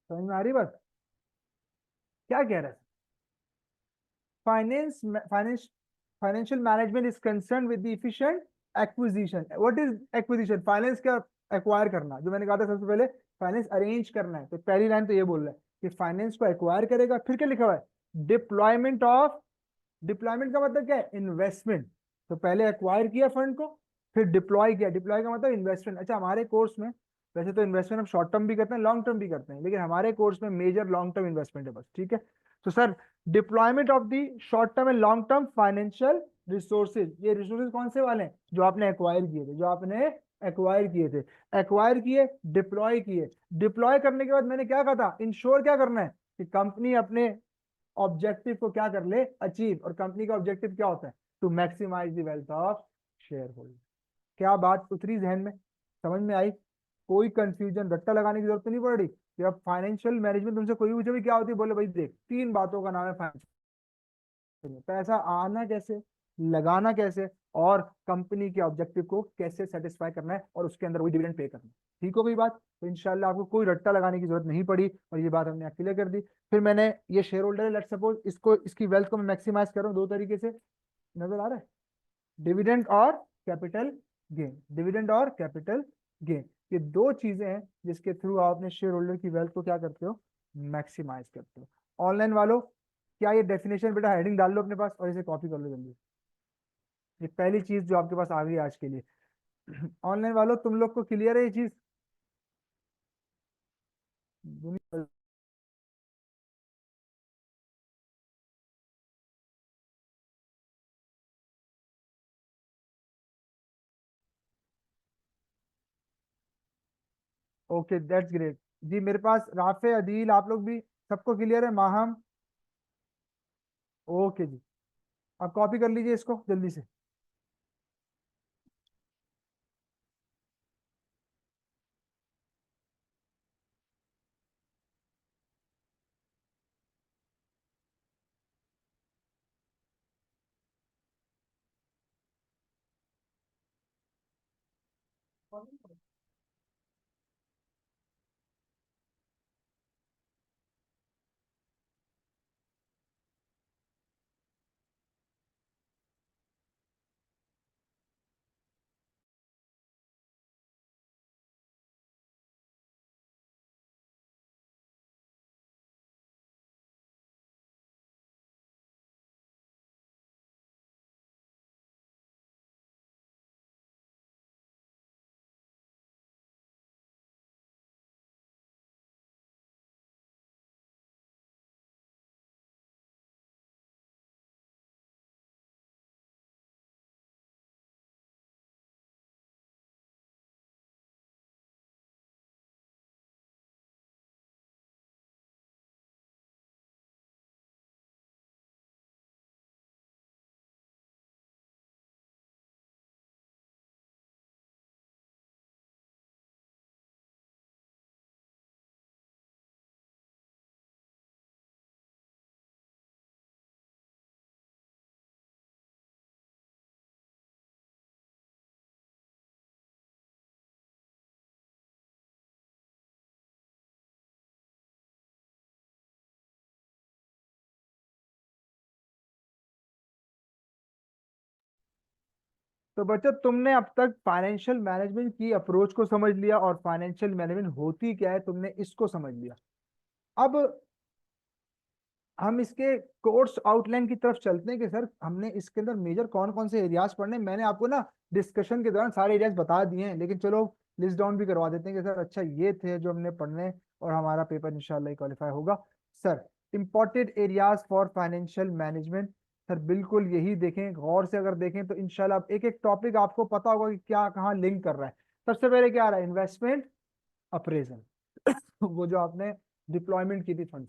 Speaker 1: समझ में आ रही बात, क्या कह रहा है। Finance finance financial management is concern with the efficient acquisition. What is acquisition, finance का एक्वायर करना, जो मैंने कहा था सबसे पहले, फाइनेंस अरेंज करना है, तो पहली लाइन तो ये बोल रहा है कि फाइनेंस को एक्वायर करेगा। फिर क्या लिखा हुआ है, डिप्लॉयमेंट ऑफ, डिप्लॉयमेंट का मतलब क्या है, इन्वेस्टमेंट। तो पहले एक्वायर किया फंड को, फिर डिप्लॉय किया, डिप्लॉय का मतलब इन्वेस्टमेंट। अच्छा, हमारे कोर्स में वैसे तो इन्वेस्टमेंट हम शॉर्ट टर्म भी करते हैं लॉन्ग टर्म भी करते हैं, लेकिन हमारे कोर्स में मेजर लॉन्ग टर्म इन्वेस्टमेंट है बस। ठीक है, तो sir deployment of the short term and long term financial resources, ये रिसोर्सेज कौन से वाले हैं, जो आपने एक्वायर किए थे, जो आपने एक्वायर किए थे, एक्वायर किए, डिप्लॉय किए। डिप्लॉय करने के बाद मैंने क्या कहा था, इंश्योर क्या करना है कि कंपनी अपने ऑब्जेक्टिव को क्या कर ले, अचीव। और कंपनी का ऑब्जेक्टिव क्या होता है, to maximise the wealth of shareholder. क्या बात उतरी जहन में, समझ में आई, कोई कंफ्यूजन, रट्टा लगाने की जरूरत तो नहीं पड़ रही कि अब फाइनेंशियल मैनेजमेंट तुमसे कोई पूछे भी क्या होती है, बोले भाई देख 3 बातों का नाम है फाइनेंशियल, पैसा आना कैसे, लगाना कैसे, और कंपनी के ऑब्जेक्टिव को कैसे सेटिस्फाई करना है, और उसके अंदर वही डिविडेंड पे करना है। ठीक हो गई बात, तो इंशाल्लाह आपको कोई रट्टा लगाने की जरूरत नहीं पड़ी, और ये बात हमने क्लियर कर दी। फिर मैंने ये शेयर होल्डर है, लेट्स सपोज इसको, इसकी वेल्थ को मैं मैक्सिमाइज कर रहा हूँ 2 तरीके से, नजर आ रहा है, डिविडेंड और कैपिटल गेन, डिविडेंड और कैपिटल गेन, ये 2 चीजें हैं जिसके थ्रू आप अपने शेयर होल्डर की वेल्थ को क्या करते हो, मैक्सिमाइज करते हो। ऑनलाइन वालों, क्या ये डेफिनेशन बेटा हेडिंग डाल लो अपने पास और इसे कॉपी कर लो जल्दी। ये पहली चीज जो आपके पास आ गई आज के लिए। ऑनलाइन वालों, तुम लोग को क्लियर है ये चीज। Okay, that's great. जी मेरे पास राफे, अदील, आप लोग भी, सबको क्लियर है, माहम। ओके जी, अब कॉपी कर लीजिए इसको जल्दी से। तो बच्चों तुमने अब तक फाइनेंशियल मैनेजमेंट की अप्रोच को समझ लिया और फाइनेंशियल मैनेजमेंट होती क्या है तुमने इसको समझ लिया। अब हम इसके कोर्स आउटलाइन की तरफ चलते हैं कि सर हमने इसके अंदर मेजर कौन कौन से एरियाज पढ़ने हैं। मैंने आपको ना डिस्कशन के दौरान सारे एरियाज बता दिए हैं, लेकिन चलो लिस्ट डाउन भी करवा देते हैं कि सर अच्छा ये थे जो हमने पढ़ने हैं और हमारा पेपर इंशाल्लाह क्वालिफाई होगा। Sir important areas for financial management, sir बिल्कुल यही देखें, गौर से अगर देखें तो इंशाल्लाह एक एक टॉपिक आपको पता होगा कि क्या कहाँ लिंक कर रहा है। सबसे पहले क्या आ रहा है, इन्वेस्टमेंट अप्रेजल वो जो आपने डिप्लॉयमेंट की थी फंड,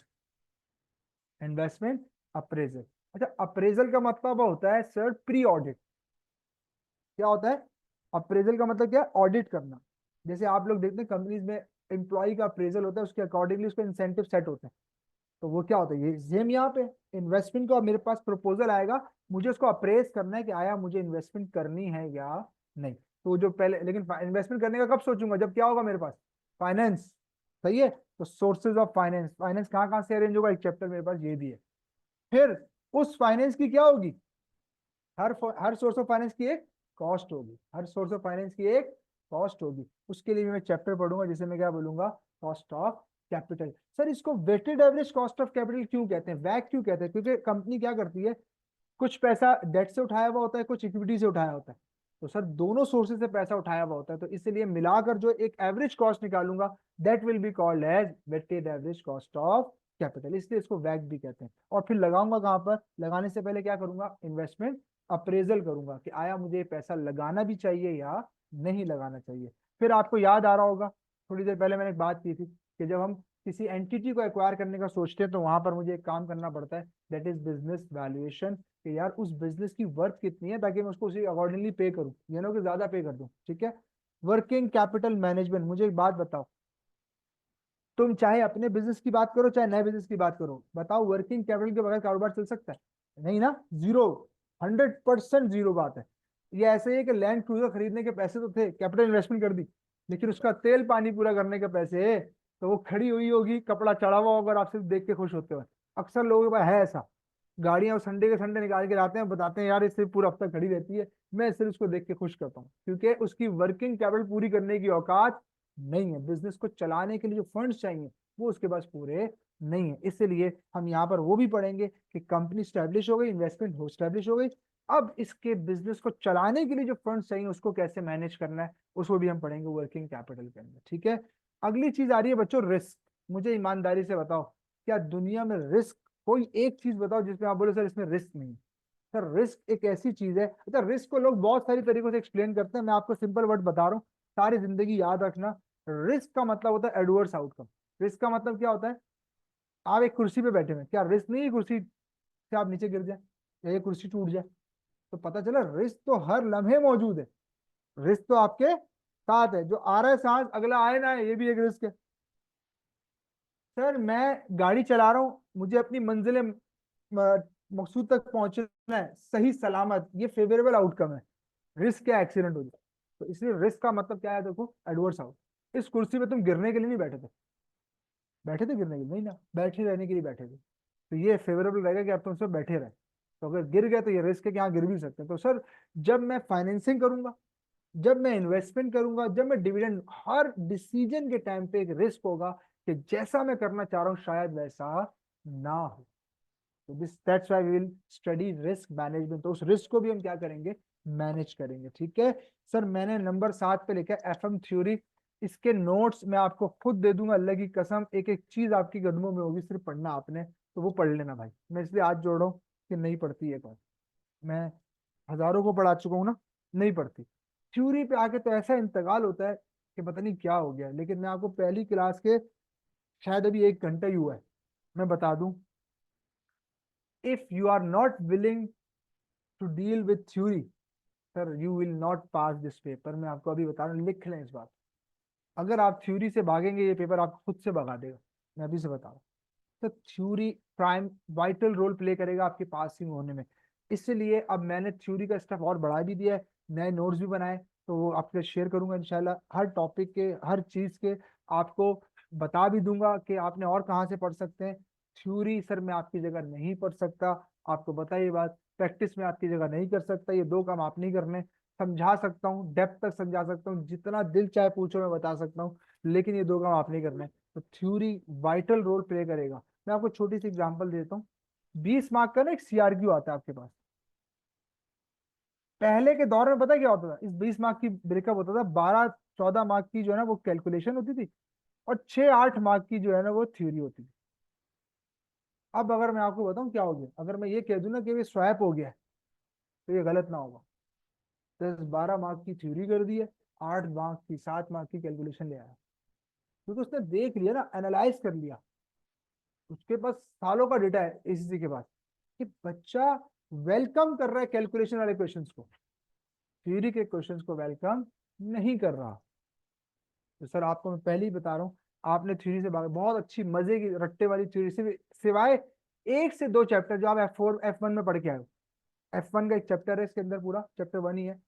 Speaker 1: इन्वेस्टमेंट अप्रेजल। अच्छा अप्रेजल का मतलब होता है सर प्री ऑडिट। क्या होता है अप्रेजल का मतलब, क्या है, ऑडिट करना। जैसे आप लोग देखते हैं कंपनीज में एम्प्लॉय का अप्रेजल होता है, उसके अकॉर्डिंगली उसका इंसेंटिव सेट होते हैं। तो वो क्या होता है, ये सेम यहाँ पे इन्वेस्टमेंट का मेरे पास प्रपोजल आएगा, मुझे उसको अप्रेज करना है कि आया मुझे इन्वेस्टमेंट करनी है या नहीं। तो जो पहले, लेकिन इन्वेस्टमेंट करने का कब सोचूंगा, जब क्या होगा मेरे पास फाइनेंस। सही है, तो सोर्सेज ऑफ फाइनेंस, फाइनेंस कहाँ कहाँ से अरेंज होगा, एक चैप्टर मेरे पास ये भी है। फिर उस फाइनेंस की क्या होगी, हर सोर्स ऑफ फाइनेंस की एक कॉस्ट होगी, हर सोर्स ऑफ फाइनेंस की एक कॉस्ट होगी। उसके लिए भी मैं चैप्टर पढ़ूंगा जिसे मैं क्या बोलूंगा, कॉस्ट ऑफ कैपिटल। सर इसको weighted average cost of capital क्यों कहते हैं, वैक क्यों कहते हैं, क्योंकि कंपनी क्या करती है, कुछ पैसा डेट से उठाया हुआ होता है, कुछ इक्विटी से उठाया होता है। तो सर दोनों सोर्सेज से पैसा उठाया हुआ होता है, तो इसलिए मिलाकर जो एक एवरेज कॉस्ट निकालूंगा that will be called as weighted average cost of capital, इसलिए इसको वैक भी कहते हैं। और फिर लगाऊंगा कहां पर, लगाने से पहले क्या करूंगा, इन्वेस्टमेंट अप्रेजल करूंगा कि आया मुझे पैसा लगाना भी चाहिए या नहीं लगाना चाहिए। फिर आपको याद आ रहा होगा थोड़ी देर पहले मैंने एक बात की थी कि जब हम किसी एंटिटी को एक्वायर करने का सोचते हैं तो वहां पर मुझे एक काम करना पड़ता है, दैट इज बिजनेस वैल्यूएशन, कि यार उस बिजनेस की वर्थ कितनी है ताकि मैं उसको उसी अकॉर्डिंगली पे करूं, ये ना कि ज्यादा पे कर दूं। ठीक है, वर्किंग कैपिटल मैनेजमेंट। मुझे एक बात बताओ, तुम चाहे अपने बिजनेस की बात करो चाहे नए बिजनेस की बात करो, बताओ वर्किंग कैपिटल के बगैर कारोबार चल सकता है, नहीं ना, जीरो, 100% जीरो बात है। ये ऐसे ही है कि लैंड क्रूजर खरीदने के पैसे तो थे, कैपिटल इन्वेस्टमेंट कर दी, लेकिन उसका तेल पानी पूरा करने के पैसे, तो वो खड़ी हुई होगी, कपड़ा चढ़ा हुआ होगा और आप सिर्फ देख के खुश होते हो। अक्सर लोगों के पास है ऐसा, गाड़ियां संडे के संडे निकाल के लाते हैं, बताते हैं यार ये सिर्फ पूरा हफ्ता खड़ी रहती है, मैं सिर्फ उसको देख के खुश करता हूँ, क्योंकि उसकी वर्किंग कैपिटल पूरी करने की औकात नहीं है। बिजनेस को चलाने के लिए जो फंड्स चाहिए वो उसके पास पूरे नहीं है। इसलिए हम यहाँ पर वो भी पढ़ेंगे कि कंपनी स्टैब्लिश हो गई, इन्वेस्टमेंट हो स्टैब्लिश हो गई, अब इसके बिजनेस को चलाने के लिए जो फंड्स चाहिए उसको कैसे मैनेज करना है, उसको भी हम पढ़ेंगे वर्किंग कैपिटल के अंदर। ठीक है, अगली चीज आ रही है बच्चों रिस्क। मुझे ईमानदारी से बताओ, क्या दुनिया में रिस्क, कोई एक चीज बताओ जिसमें आप बोले सर इसमें रिस्क नहीं है। सर रिस्क एक ऐसी चीज है, अच्छा रिस्क को लोग बहुत सारी तरीकों से एक्सप्लेन करते हैं, मैं आपको सिंपल वर्ड बता रहा हूँ, सारी जिंदगी याद रखना। रिस्क का मतलब होता है एडवर्स आउटकम। रिस्क का मतलब क्या होता है, आप एक कुर्सी पे बैठे हुए हैं, क्या रिस्क नहीं है कुर्सी से आप नीचे गिर जाए या ये कुर्सी टूट जाए, तो पता चला रिस्क तो हर लम्हे मौजूद है, रिस्क तो आपके साथ है, जो आ रहा है सांस अगला आए ना आए, ये भी एक रिस्क है। सर मैं गाड़ी चला रहा हूँ, मुझे अपनी मंजिल मकसूद तक पहुंचना है सही सलामत, ये फेवरेबल आउटकम है। रिस्क क्या, एक्सीडेंट हो जाए, तो इसलिए रिस्क का मतलब क्या है, देखो एडवर्स आउट। इस कुर्सी पे तुम गिरने के लिए नहीं बैठे थे, बैठे थे गिरने के लिए नहीं ना, बैठे रहने के लिए बैठे थे, तो ये फेवरेबल रहेगा कि आप तुम सब बैठे रहे। तो अगर गिर गए तो ये रिस्क है कि यहाँ गिर भी सकते हैं। तो सर जब मैं फाइनेंसिंग करूंगा, जब मैं इन्वेस्टमेंट करूंगा, जब मैं डिविडेंड, हर डिसीजन के टाइम पे एक रिस्क होगा कि जैसा मैं करना चाह रहा हूँ शायद वैसा ना हो। तो this that's why we will study risk management, तो उस रिस्क को भी हम क्या करेंगे, मैनेज करेंगे। ठीक है सर, मैंने नंबर 7 पे लिखा है एफएम थ्योरी, इसके नोट्स मैं आपको खुद दे दूंगा, अल्लाह की कसम, एक एक चीज आपकी कदमों में होगी, सिर्फ पढ़ना आपने, तो वो पढ़ लेना भाई। मैं इसलिए आज जोड़ रहा हूँ कि नहीं पढ़ती है बात, मैं हजारों को पढ़ा चुका हूँ ना, नहीं पढ़ती। थ्योरी पे आके तो ऐसा इंतकाल होता है कि पता नहीं क्या हो गया, लेकिन मैं आपको पहली क्लास के शायद अभी 1 घंटा ही हुआ है, मैं बता दूं, if you are not willing to deal with theory, sir you will not pass this paper. मैं आपको अभी बता रहा हूँ, लिख लें इस बात, अगर आप थ्योरी से भागेंगे ये पेपर आपको खुद से भगा देगा, मैं अभी से बता रहा हूँ। तो theory prime vital role play करेगा आपके पासिंग होने में, इसलिए अब मैंने थ्योरी का स्टफ और बढ़ा भी दिया है, नए नोट्स भी बनाए, तो वो आपके शेयर करूंगा इंशाल्लाह, हर टॉपिक के हर चीज के आपको बता भी दूंगा कि आपने और कहाँ से पढ़ सकते हैं। थ्योरी सर मैं आपकी जगह नहीं पढ़ सकता, आपको बताइए बात, प्रैक्टिस में आपकी जगह नहीं कर सकता, ये दो काम आप नहीं करने। समझा सकता हूँ, डेप्थ तक समझा सकता हूँ, जितना दिल चाहे पूछो मैं बता सकता हूँ, लेकिन ये दो काम आप नहीं करने। तो थ्योरी वाइटल रोल प्ले करेगा। मैं आपको छोटी सी एग्जांपल देता हूँ। 20 मार्क का ना एक सीआरक्यू आता है आपके पास। पहले के दौर में पता है क्या होता था, इस 20 मार्क की ब्रेकअप होता था, 12-14 मार्क की जो है ना वो कैलकुलेशन होती थी, और 6-8 मार्क की जो है ना वो थ्योरी होती थी। अब अगर मैं आपको बताऊं क्या हो गया, अगर मैं ये कह दूं ना कि ये स्वैप हो गया है, तो ये गलत ना होगा। 10-12 मार्क की थ्योरी कर दी है, 8 मार्क की 7 मार्क की कैलकुलेशन ले आया, क्योंकि उसने देख लिया ना, एनालाइज कर लिया। उसके पास सालों का डेटा है एसीसी के पास, कि बच्चा वेलकम कर रहा है कैलकुलेशन वाले क्वेश्चंस को, थ्योरी के क्वेश्चंस को वेलकम नहीं कर रहा। तो सर आपको मैं पहले ही बता रहा हूँ, आपने थ्योरी से बहुत अच्छी मजे की रट्टे वाली थ्योरी से, सिवाय 1 से 2 चैप्टर जो आप F4 F1 में पढ़ के आए हो। F1 का एक चैप्टर है, इसके अंदर पूरा चैप्टर 1 ही है,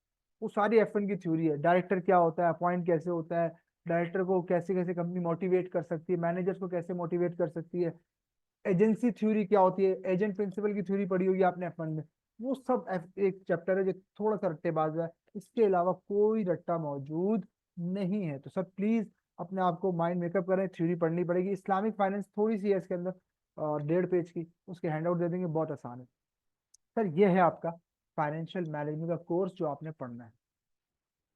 Speaker 1: वो सारी F1 की थ्योरी है। डायरेक्टर क्या होता है, अपॉइंट कैसे होता है, डायरेक्टर को कैसे कैसे कंपनी मोटिवेट कर सकती है, मैनेजर्स को कैसे मोटिवेट कर सकती है, एजेंसी थ्योरी क्या होती है, एजेंट प्रिंसिपल की थ्योरी पढ़ी होगी आपने F1 में। वो सब एक चैप्टर है जो थोड़ा सा रट्टेबाज है, इसके अलावा कोई रट्टा मौजूद नहीं है। तो सर प्लीज अपने आप को माइंड मेकअप करें, थ्योरी पढ़नी पड़ेगी। इस्लामिक फाइनेंस थोड़ी सी है इसके अंदर, 1.5 पेज की, उसके हैंडआउट दे देंगे, बहुत आसान है। सर ये है आपका फाइनेंशियल मैनेजमेंट का कोर्स जो आपने पढ़ना है,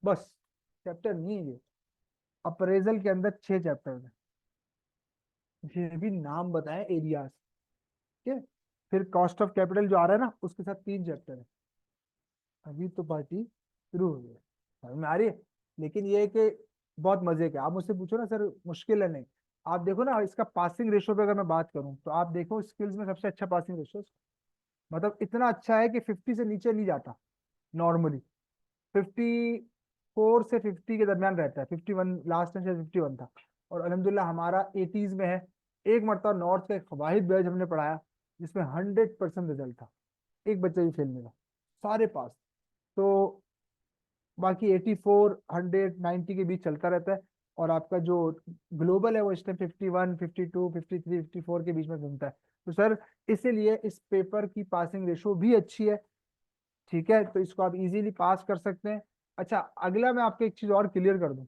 Speaker 1: बस। चैप्टर नहीं है ये, अप्रेजल के अंदर 6 चैप्टर है, ये भी नाम बताएं एरियाज के। फिर कॉस्ट ऑफ कैपिटल जो आ रहा है ना, उसके साथ 3 चैप्टर है। अभी तो पार्टी शुरू हो गई है, समझ में आ रही है। लेकिन ये है कि बहुत मजे का, आप मुझसे पूछो ना सर मुश्किल है नहीं। आप देखो ना इसका पासिंग रेशो पे अगर मैं बात करूं, तो आप देखो स्किल्स में सबसे अच्छा पासिंग रेशो, मतलब इतना अच्छा है कि 50 से नीचे नहीं जाता नॉर्मली। 54 से 50 के दरमियान रहता है, 51 लास्ट में शायद 51 था। और अल्हम्दुलिल्लाह हमारा 80s में है। एक मरतबा नॉर्थ का एक वाहिद बैच हमने पढ़ाया जिसमें 100% रिजल्ट था, एक बच्चा भी फेल नहीं था, सारे पास। तो बाकी 84, 100, 90 के बीच चलता रहता है। और आपका जो ग्लोबल है वो इस टाइम 51, 52, 53, 54 के बीच में घूमता है। तो सर इसीलिए इस पेपर की पासिंग रेशो भी अच्छी है। ठीक है, तो इसको आप इजीली पास कर सकते हैं। अच्छा, अगला मैं आपको एक चीज और क्लियर कर दूं,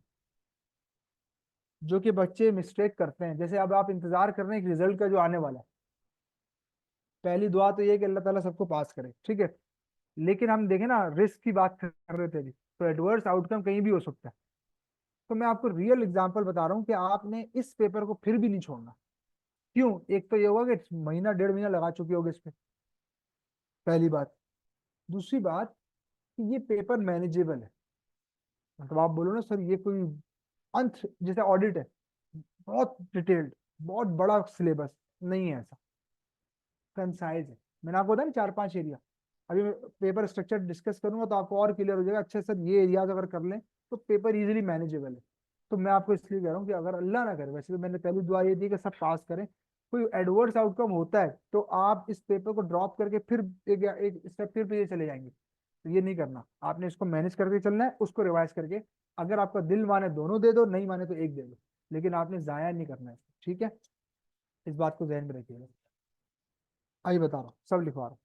Speaker 1: जो कि बच्चे मिस्टेक करते हैं। जैसे अब आप इंतजार कर रहे हैं एक रिजल्ट का जो आने वाला है, पहली दुआ तो ये है कि अल्लाह ताला सबको पास करे, ठीक है। लेकिन हम देखें ना, रिस्क की बात कर रहे थे अभी, तो एडवर्स आउटकम कहीं भी हो सकता है। तो मैं आपको रियल एग्जांपल बता रहा हूँ कि आपने इस पेपर को फिर भी नहीं छोड़ना। क्यों? एक तो ये होगा कि महीना 1.5 महीना लगा चुके होगे इस पे, पहली बात। दूसरी बात कि ये पेपर मैनेजेबल है। मतलब आप बोलो ना सर ये कोई अंत जैसे ऑडिट है, बहुत डिटेल्ड, बहुत बड़ा सिलेबस, नहीं है ऐसा। कंसाइज है। मैंने आपको बताया ना 4-5 एरिया। अभी मैं पेपर स्ट्रक्चर डिस्कस करूंगा तो आपको और क्लियर हो जाएगा, अच्छा सर ये एरियाज अगर कर लें तो पेपर इजीली मैनेजेबल है। तो मैं आपको इसलिए कह रहा हूँ कि अगर अल्लाह ना करे, वैसे तो मैंने पहली दुआ ये दी कि सब पास करें, कोई एडवर्स आउटकम होता है तो आप इस पेपर को ड्रॉप करके फिर एक स्टेप फिर पीछे चले जाएंगे। तो ये नहीं करना, आपने इसको मैनेज करके चलना है, उसको रिवाइज करके। अगर आपका दिल माने दोनों दे दो, नहीं माने तो एक दे दो, लेकिन आपने जाया नहीं करना है, ठीक है। इस बात को ध्यान में रखिएगा। अभी बता रहा हूँ, सब लिखवा रहा हूँ,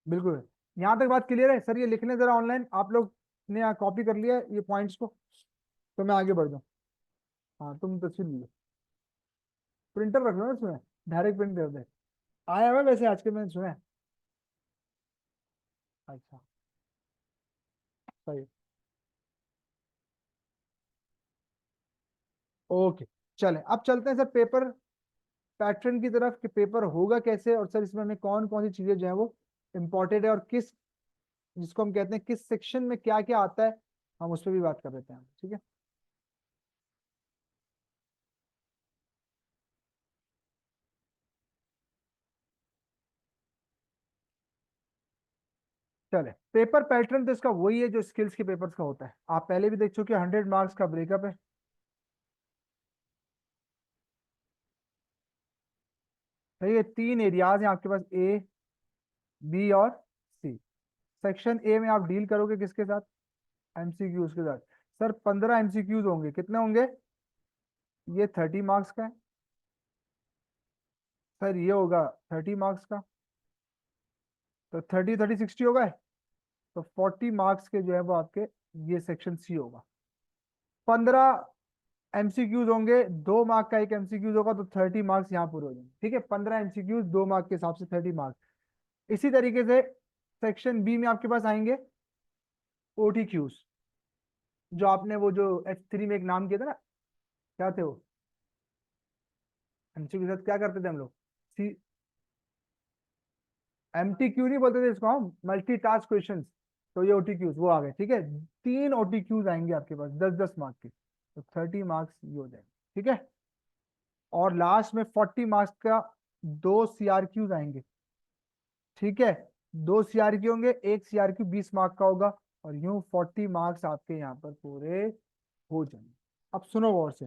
Speaker 1: बिल्कुल। यहाँ तक बात क्लियर है सर? ये लिख लें जरा ऑनलाइन, आप लोग ने यहाँ कॉपी कर लिया है ये पॉइंट्स को, तो मैं आगे बढ़ जाऊँ। हाँ तुम तस्वीर लियो, प्रिंटर रख लो ना उसमें, डायरेक्ट प्रिंट कर दे। आया हुआ है वैसे आज के, मैंने सुना है। अच्छा, सही। ओके, चलें अब चलते हैं सर पेपर पैटर्न की तरफ, कि पेपर होगा कैसे, और सर इसमें हमें कौन कौन सी चीजें जो है वो इम्पोर्टेंट है, और किस, जिसको हम कहते हैं किस सेक्शन में क्या क्या आता है, हम उस पर भी बात कर लेते हैं, ठीक है। चले, पेपर पैटर्न तो इसका वही है जो स्किल्स के पेपर्स का होता है, आप पहले भी देख चुके हैं, 100 मार्क्स का ब्रेकअप है। तो ये 3 एरियाज हैं आपके पास, ए, बी और सी। सेक्शन ए में आप डील करोगे किसके साथ? एमसीक्यूज के साथ। सर 15 एमसीक्यूज होंगे, कितने होंगे? ये 30 मार्क्स का है। सर ये होगा 30 मार्क्स का, तो 30, 30, 60 होगा। तो 40 मार्क्स के जो है वो आपके ये सेक्शन सी होगा। 15 एमसीक्यूज होंगे, 2 मार्क का एक एमसीक्यूज होगा, तो 30 मार्क्स यहाँ पूरे हो जाएंगे। ठीक है, 15 एमसीक्यूज 2 मार्क के हिसाब से 30 मार्क्स। इसी तरीके से सेक्शन बी में आपके पास आएंगे ओटीक्यूज, जो आपने वो जो H3 में एक नाम किया था ना, क्या थे वो एमसीक्यू के साथ क्या करते थे हम लोग, सी एमटीक्यू नहीं बोलते थे इसको हम, मल्टी टास्क क्वेश्चन। तो ये ओटीक्यूज वो आ गए। ठीक है, 3 ओटीक्यूज आएंगे आपके पास 10-10 मार्क के, तो 30 मार्क्स ये हो जाएंगे। ठीक है, और लास्ट में 40 मार्क्स का 2 सीआरक्यूज आएंगे। ठीक है, 2 सीआरक्यू होंगे, एक सीआरक्यू 20 मार्क का होगा, और यूं 40 मार्क्स आपके यहाँ पर पूरे हो जाएंगे। अब सुनो गौर से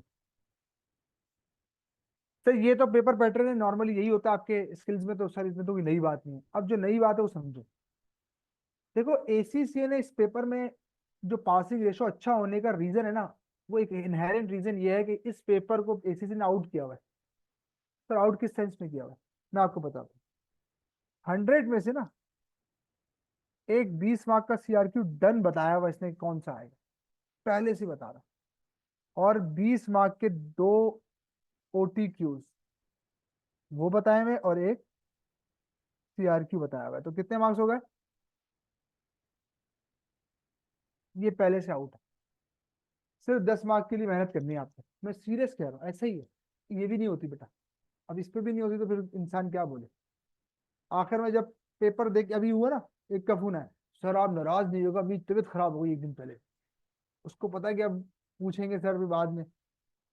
Speaker 1: सर, ये तो पेपर पैटर्न है, नॉर्मली यही होता है आपके स्किल्स में, तो सर इसमें तो कोई नई बात नहीं है। अब जो नई बात है वो समझो। देखो एसीसीए ने इस पेपर में जो पासिंग रेशो अच्छा होने का रीजन है ना, वो एक इनहेरेंट रीजन ये है कि इस पेपर को एसीसी ने आउट किया हुआ है। सर आउट किस सेंस में किया हुआ है, मैं आपको बताता हूँ। 100 में से ना एक 20 मार्क का सीआरक्यू डन बताया हुआ इसने कौन सा आएगा, पहले से बता रहा। और 20 मार्क के 2 ओटीक्यूज वो बताए हुए, और एक सीआरक्यू बताया हुआ है, तो कितने मार्क्स हो गए, ये पहले से आउट है। सिर्फ 10 मार्क के लिए मेहनत करनी है आपको, मैं सीरियस कह रहा हूँ, ऐसा ही है। ये भी नहीं होती बेटा, अब इस पे भी नहीं होती तो फिर इंसान क्या बोले। आखिर में जब पेपर देख अभी हुआ ना, एक का फोन है, सर आप नाराज नहीं होगा, मेरी तबीयत खराब हो गई एक दिन पहले। उसको पता है कि अब पूछेंगे सर भी बाद में,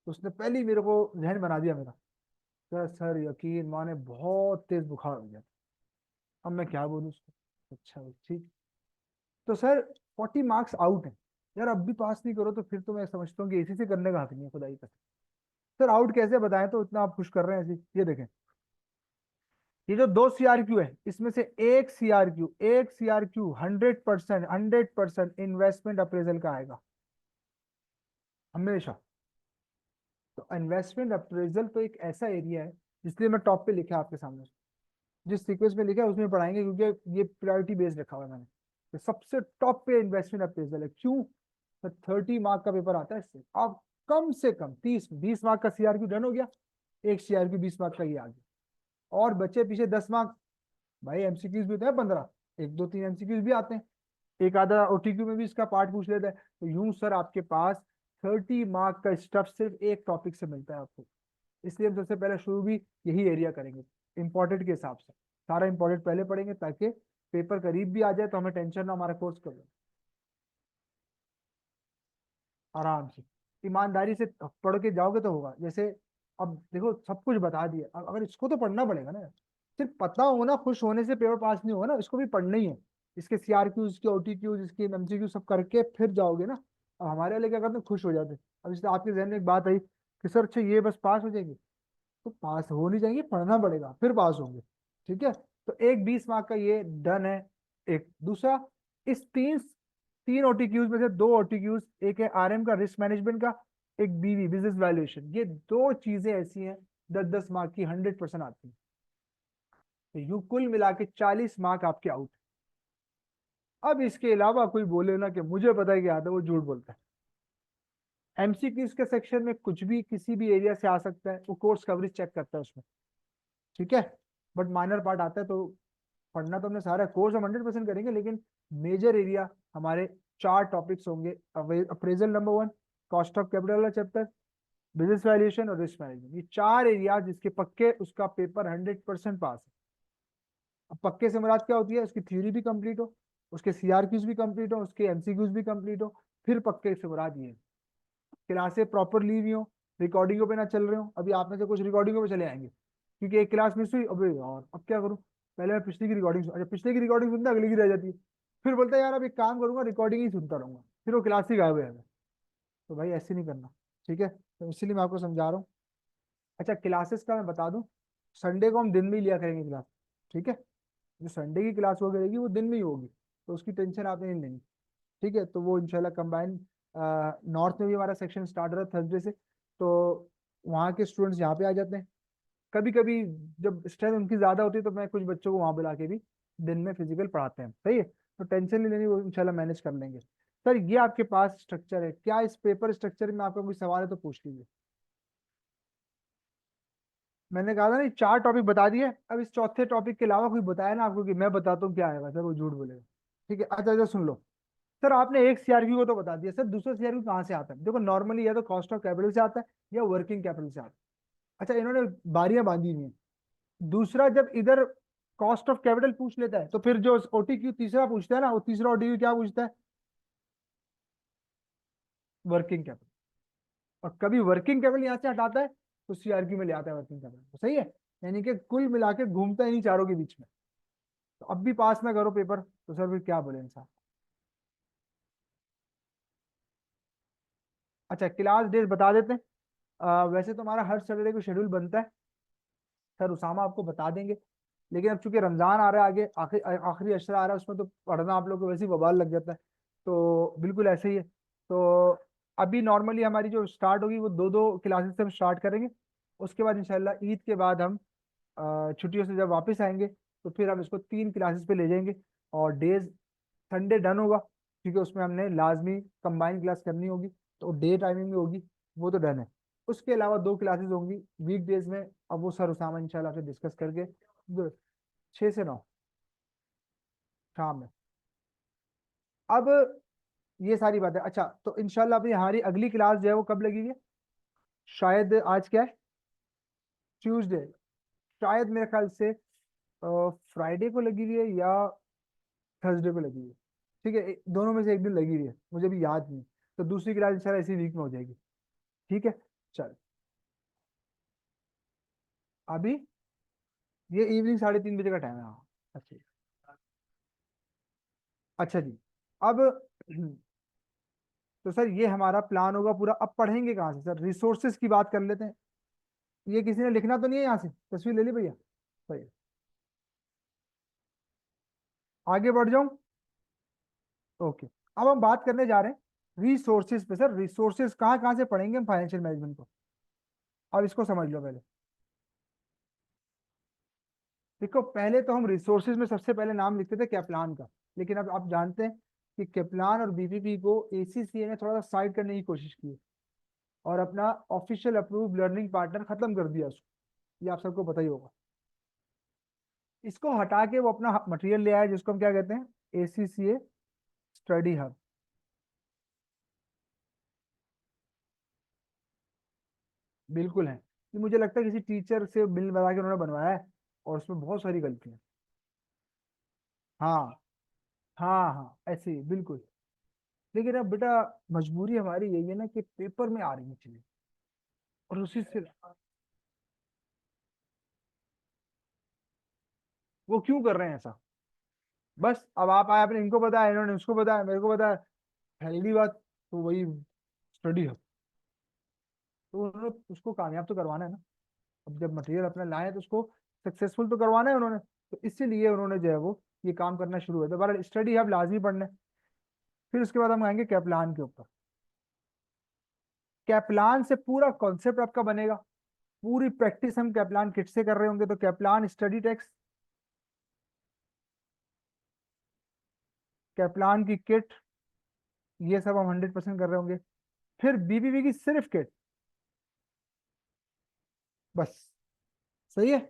Speaker 1: तो उसने पहले ही मेरे को जहन बना दिया मेरा। सर यकीन माने बहुत तेज बुखार हो गया। अब मैं क्या बोलूँ उसको। अच्छा भाई, ठीक। तो सर 40 मार्क्स आउट है यार, अब भी पास नहीं करो तो फिर तो मैं समझता हूँ कि इसी से करने का हक नहीं है खुदाई का। सर आउट कैसे बताएं, तो इतना आप खुश कर रहे हैं ऐसे, ये देखें। ये जो 2 सीआरक्यू है, इसमें से एक सीआरक्यू 100% इन्वेस्टमेंट अप्रेजल का आएगा हमेशा। तो इन्वेस्टमेंट अप्रेजल तो एक ऐसा एरिया है, इसलिए मैं टॉप पे लिखा है आपके सामने। जिस सीक्वेंस में लिखा है उसमें पढ़ाएंगे, क्योंकि ये प्रायोरिटी बेस्ड रखा हुआ है मैंने। तो सबसे टॉप पे इन्वेस्टमेंट अप्रेजल है, क्यों। तो 30 मार्क का पेपर आता है इससे, आप कम से कम 30 20 मार्क का सीआरक्यू डन हो गया, एक सीआरक्यू 20 मार्क का ये आ गया, और बचे पीछे 10 मार्क। भाई एमसीक्यूज भी होते हैं 15, एक दो तीन एमसीक्यूज भी आते हैं, एक आधा ओटीक्यू में भी इसका पार्ट पूछ लेता है। तो यूं सर आपके पास 30 मार्क का स्टफ सिर्फ एक टॉपिक से मिलता है आपको। इसलिए हम सबसे पहले शुरू भी यही एरिया करेंगे, इंपॉर्टेंट के हिसाब से। सारा इंपॉर्टेंट पहले पढ़ेंगे, ताकि पेपर करीब भी आ जाए तो हमें टेंशन ना, हमारा कोर्स कर लो आराम से, ईमानदारी से पढ़ के जाओगे तो होगा। जैसे अब देखो सब कुछ बता दिया, अब अगर इसको तो पढ़ना पड़ेगा ना। सिर्फ पता हो ना, खुश होने से पेपर पास नहीं होगा ना, इसको भी पढ़ना ही है। इसके सीआरक्यूज, इसके ओटीक्यूज, इसके एमसीक्यू सब करके फिर जाओगे ना। अब हमारे वाले क्या करते हैं, खुश हो जाते हैं। अब इसलिए आपके जहन में एक बात आई कि सर अच्छा ये बस पास हो जाएंगे, तो पास हो नहीं जाएंगे, पढ़ना पड़ेगा फिर पास होंगे। ठीक है, तो एक 20 मार्क का ये डन है। एक दूसरा, इस तीन तीन ओटीक्यूज में से 2 ओटीक्यूज, एक है आरएम का रिस्क मैनेजमेंट का, एक बीवी बिजनेस वैल्यूएशन, ये 2 चीजें ऐसी हैं 10-10 मार्क की 100% आती है। तो यू कुल मिला के 40 मार्क आपके आउट। अब इसके अलावा कोई बोले ना कि मुझे पता है कि आता है, वो झूठ बोलता है। एमसीक्यूज के सेक्शन में कुछ भी किसी भी एरिया से आ सकता है, वो कोर्स कवरेज चेक करता है उसमें। ठीक है, बट माइनर पार्ट आता है, तो पढ़ना तो हमने सारा कोर्स हम 100% करेंगे, लेकिन मेजर एरिया हमारे 4 टॉपिक्स होंगे। Appraisal number 1, cost of capital वाला चैप्टर, बिजनेस वैल्यूएशन और रिस्क मैनेजमेंट, ये 4 एरिया जिसके पक्के उसका पेपर 100% पास है। अब पक्के से मुराद क्या होती है, उसकी थ्योरी भी कंप्लीट हो, उसके सीआरक्यूज भी कंप्लीट हो, उसके एमसीक्यूज भी कंप्लीट हो, फिर पक्के से मुराद ये है क्लासें प्रॉपर ली हुई हो, रिकॉर्डिंगों पे ना चल रहे हो। अभी आप में से कुछ रिकॉर्डिंगों पे चले आएंगे, क्योंकि एक क्लास मिस हुई, अबे यार अब क्या करूं, पहले मैं पिछले की रिकॉर्डिंग, अच्छा पिछले की रिकॉर्डिंग सुनता अगले की रह जाती है। फिर बोलता है यार अब एक काम करूंगा, रिकॉर्डिंग ही सुनता रहूंगा, फिर वो क्लास ही गायब हो जाएगा। तो भाई ऐसे नहीं करना। ठीक है, तो इसीलिए मैं आपको समझा रहा हूँ। अच्छा क्लासेस का मैं बता दूं, संडे को हम दिन में ही लिया करेंगे क्लास। ठीक है, जो संडे की क्लास हो करेगी वो दिन में ही होगी, तो उसकी टेंशन आपने नहीं लेनी। ठीक है, तो वो इंशाल्लाह कंबाइन, नॉर्थ में भी हमारा सेक्शन स्टार्ट हो रहा है थर्सडे से, तो वहाँ के स्टूडेंट्स यहाँ पे आ जाते हैं। कभी कभी जब स्ट्रेंथ उनकी ज्यादा होती है, तो मैं कुछ बच्चों को वहाँ बुला के भी दिन में फिजिकल पढ़ाते हैं। सही है, तो टेंशन नहीं लेनी, वो इंशाल्लाह मैनेज कर लेंगे। सर ये आपके पास स्ट्रक्चर है, क्या इस पेपर स्ट्रक्चर में आपका कोई सवाल है तो पूछ लीजिए। मैंने कहा था नहीं, 4 टॉपिक बता दिए, अब इस चौथे टॉपिक के अलावा कोई बताया ना आपको कि मैं बताता हूँ क्या आएगा, सर वो झूठ बोलेगा। ठीक है, अच्छा अच्छा सुन लो। सर आपने एक सीआरक्यू को तो बता दिया, सर दूसरा सीआरक्यू कहाँ से आता है? देखो नॉर्मली या तो कॉस्ट ऑफ कैपिटल से आता है या वर्किंग कैपिटल से आता है। अच्छा इन्होंने बारियां बांधी हुई हैं। दूसरा, जब इधर कॉस्ट ऑफ कैपिटल पूछ लेता है तो फिर जो ओटीक्यू तीसरा पूछता है ना, वो तीसरा ओटीक्यू क्या पूछता है? Working capital. और कभी वर्किंग कैपिटल यहाँ से हटाता है तो सीआरक्यू में ले आता है वर्किंग कैपिटल, तो सही है। यानी कि कुल मिला के घूमता ही नहीं चारों के बीच में। तो अब भी पास ना करो पेपर तो सर फिर क्या बोले इंसान। अच्छा क्लास डेज बता देते हैं। वैसे तो हमारा हर सैटरडे को शेड्यूल बनता है, सर उसामा आपको बता देंगे। लेकिन अब चूंकि रमजान आ रहा है आगे, आखिरी आखिरी अशरा आ रहा है, उसमें तो पढ़ना आप लोग को वैसे ही वबाल लग जाता है। तो बिल्कुल ऐसे ही है। तो अभी नॉर्मली हमारी जो स्टार्ट होगी वो दो दो क्लासेस से हम स्टार्ट करेंगे। उसके बाद इंशाल्लाह ईद के बाद हम छुट्टियों से जब वापस आएंगे तो फिर हम इसको 3 क्लासेस पे ले जाएंगे। और डेज संडे डन होगा क्योंकि उसमें हमने लाजमी कंबाइन क्लास करनी होगी, तो डे टाइमिंग में होगी, वो तो डन है। उसके अलावा 2 क्लासेस होंगी वीक डेज में। अब वो सर उसामा इंशाल्लाह से डिस्कस करके 6 से 9 शाम में। अब ये सारी बातें, अच्छा तो इंशाल्लाह अपनी हमारी अगली क्लास जो है वो कब लगेगी? शायद आज क्या है, ट्यूसडे। शायद मेरे ख्याल से फ्राइडे को लगी हुई है या थर्सडे को लगी हुई है। ठीक है, दोनों में से एक दिन लगी हुई है, मुझे भी याद नहीं। तो दूसरी क्लास इंशाल्लाह इसी वीक में हो जाएगी। ठीक है, चल। अभी ये इवनिंग 3:30 बजे का टाइम है, हाँ। अच्छा अच्छा जी। अब तो सर ये हमारा प्लान होगा पूरा। अब पढ़ेंगे कहाँ से सर? रिसोर्सेज की बात कर लेते हैं। ये किसी ने लिखना तो नहीं है यहाँ से? तस्वीर ले ली भैया? सही है। आगे बढ़ जाऊं? ओके। अब हम बात करने जा रहे हैं रिसोर्सेज पे। सर रिसोर्सेज कहाँ कहाँ से पढ़ेंगे हम फाइनेंशियल मैनेजमेंट को? अब इसको समझ लो पहले। देखो पहले तो हम रिसोर्सेज में सबसे पहले नाम लिखते थे कैप्लान का। लेकिन अब आप जानते हैं कि कैप्लान और बीपीपी को एसीसीए ने थोड़ा सा साइड करने की कोशिश की और अपना ऑफिशियल अप्रूव लर्निंग पार्टनर खत्म कर दिया उसको। ये आप सबको पता ही होगा। इसको हटा के वो अपना मटेरियल ले आया जिसको हम क्या कहते हैं, एसीसीए स्टडी हब। बिल्कुल है। ये मुझे लगता है किसी टीचर से बिल बना के उन्होंने बनवाया है और उसमें बहुत सारी गलतियां। हाँ हाँ हाँ ऐसे ही बिल्कुल। लेकिन अब बेटा मजबूरी हमारी यही है ना कि पेपर में आ रही है चीजें और उसी से। वो क्यों कर रहे हैं ऐसा? बस अब आप आए, आपने इनको बताया, इन्होंने उसको बताया, मेरे को बताया, पहली बात तो वही स्टडी हब। तो उन्होंने उसको कामयाब तो करवाना है ना। अब जब मटेरियल अपना लाए तो उसको सक्सेसफुल तो करवाना है उन्होंने। तो इसीलिए उन्होंने जो है वो ये काम करना शुरू हुआ। तो बहरहाल स्टडी हब लाजमी पढ़ना है। फिर उसके बाद हम आएंगे कैप्लान के ऊपर। कैप्लान से पूरा कॉन्सेप्ट आपका बनेगा। पूरी प्रैक्टिस हम कैप्लान किट से कर रहे होंगे, तो कैप्लान स्टडी टेक्स्ट, कैप्लान की किट, ये सब हम 100% कर रहे होंगे। फिर बीबीबी की सिर्फ किट, बस। सही है।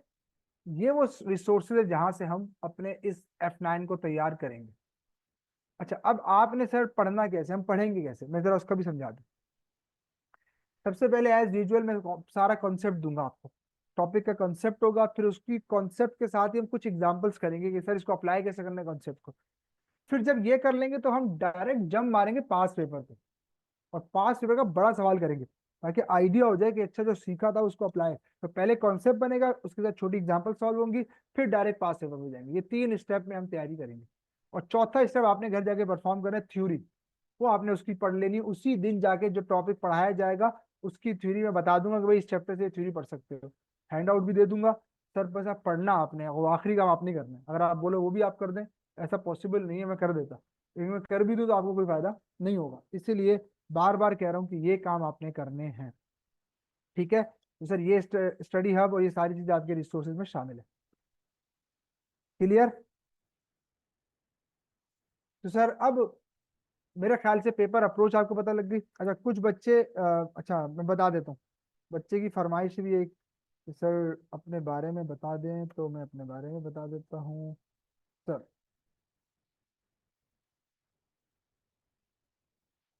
Speaker 1: ये वो रिसोर्सेज है जहां से हम अपने इस F9 को तैयार करेंगे। अच्छा अब आपने सर पढ़ना कैसे, हम पढ़ेंगे कैसे, मैं जरा उसका भी समझा दूं। सबसे पहले एज यूजुअल मैं सारा कॉन्सेप्ट दूंगा आपको। टॉपिक का कॉन्सेप्ट होगा, फिर उसकी कॉन्सेप्ट के साथ ही हम कुछ एग्जांपल्स करेंगे कि सर इसको अप्लाई कैसे करना है कॉन्सेप्ट को। फिर जब ये कर लेंगे तो हम डायरेक्ट जंप मारेंगे पास पेपर पे। और पास पेपर का बड़ा सवाल करेंगे ताकि आइडिया हो जाए कि अच्छा जो सीखा था उसको अप्लाई। तो पहले कॉन्सेप्ट बनेगा, उसके साथ छोटी एग्जांपल सॉल्व होंगी, फिर डायरेक्ट पास पेपर में जाएंगे। ये 3 स्टेप में हम तैयारी करेंगे। और चौथा स्टेप आपने घर जाके परफॉर्म करना है थ्योरी। वो आपने उसकी पढ़ लेनी, उसी दिन जाके जो टॉपिक पढ़ाया जाएगा उसकी थ्योरी मैं बता दूंगा कि भाई इस चैप्टर से थ्योरी पढ़ सकते हो। हैंड आउट भी दे दूंगा। सर बस आप पढ़ना आपने, वो आखिरी काम आपने करना है। अगर आप बोलो वो भी आप कर दें, ऐसा पॉसिबल नहीं है, मैं कर देता। लेकिन मैं कर भी दूं तो आपको कोई फायदा नहीं होगा, इसीलिए बार बार कह रहा हूँ कि ये काम आपने करने हैं। ठीक है, तो सर ये स्टडी हब और ये सारी चीजें आपके रिसोर्सेज में शामिल है। क्लियर? तो सर अब मेरे ख्याल से पेपर अप्रोच आपको पता लग गई। अच्छा कुछ बच्चे अच्छा मैं बता देता हूँ, बच्चे की फरमाइश भी है कि सर अपने बारे में बता दें, तो मैं अपने बारे में बता देता हूँ सर।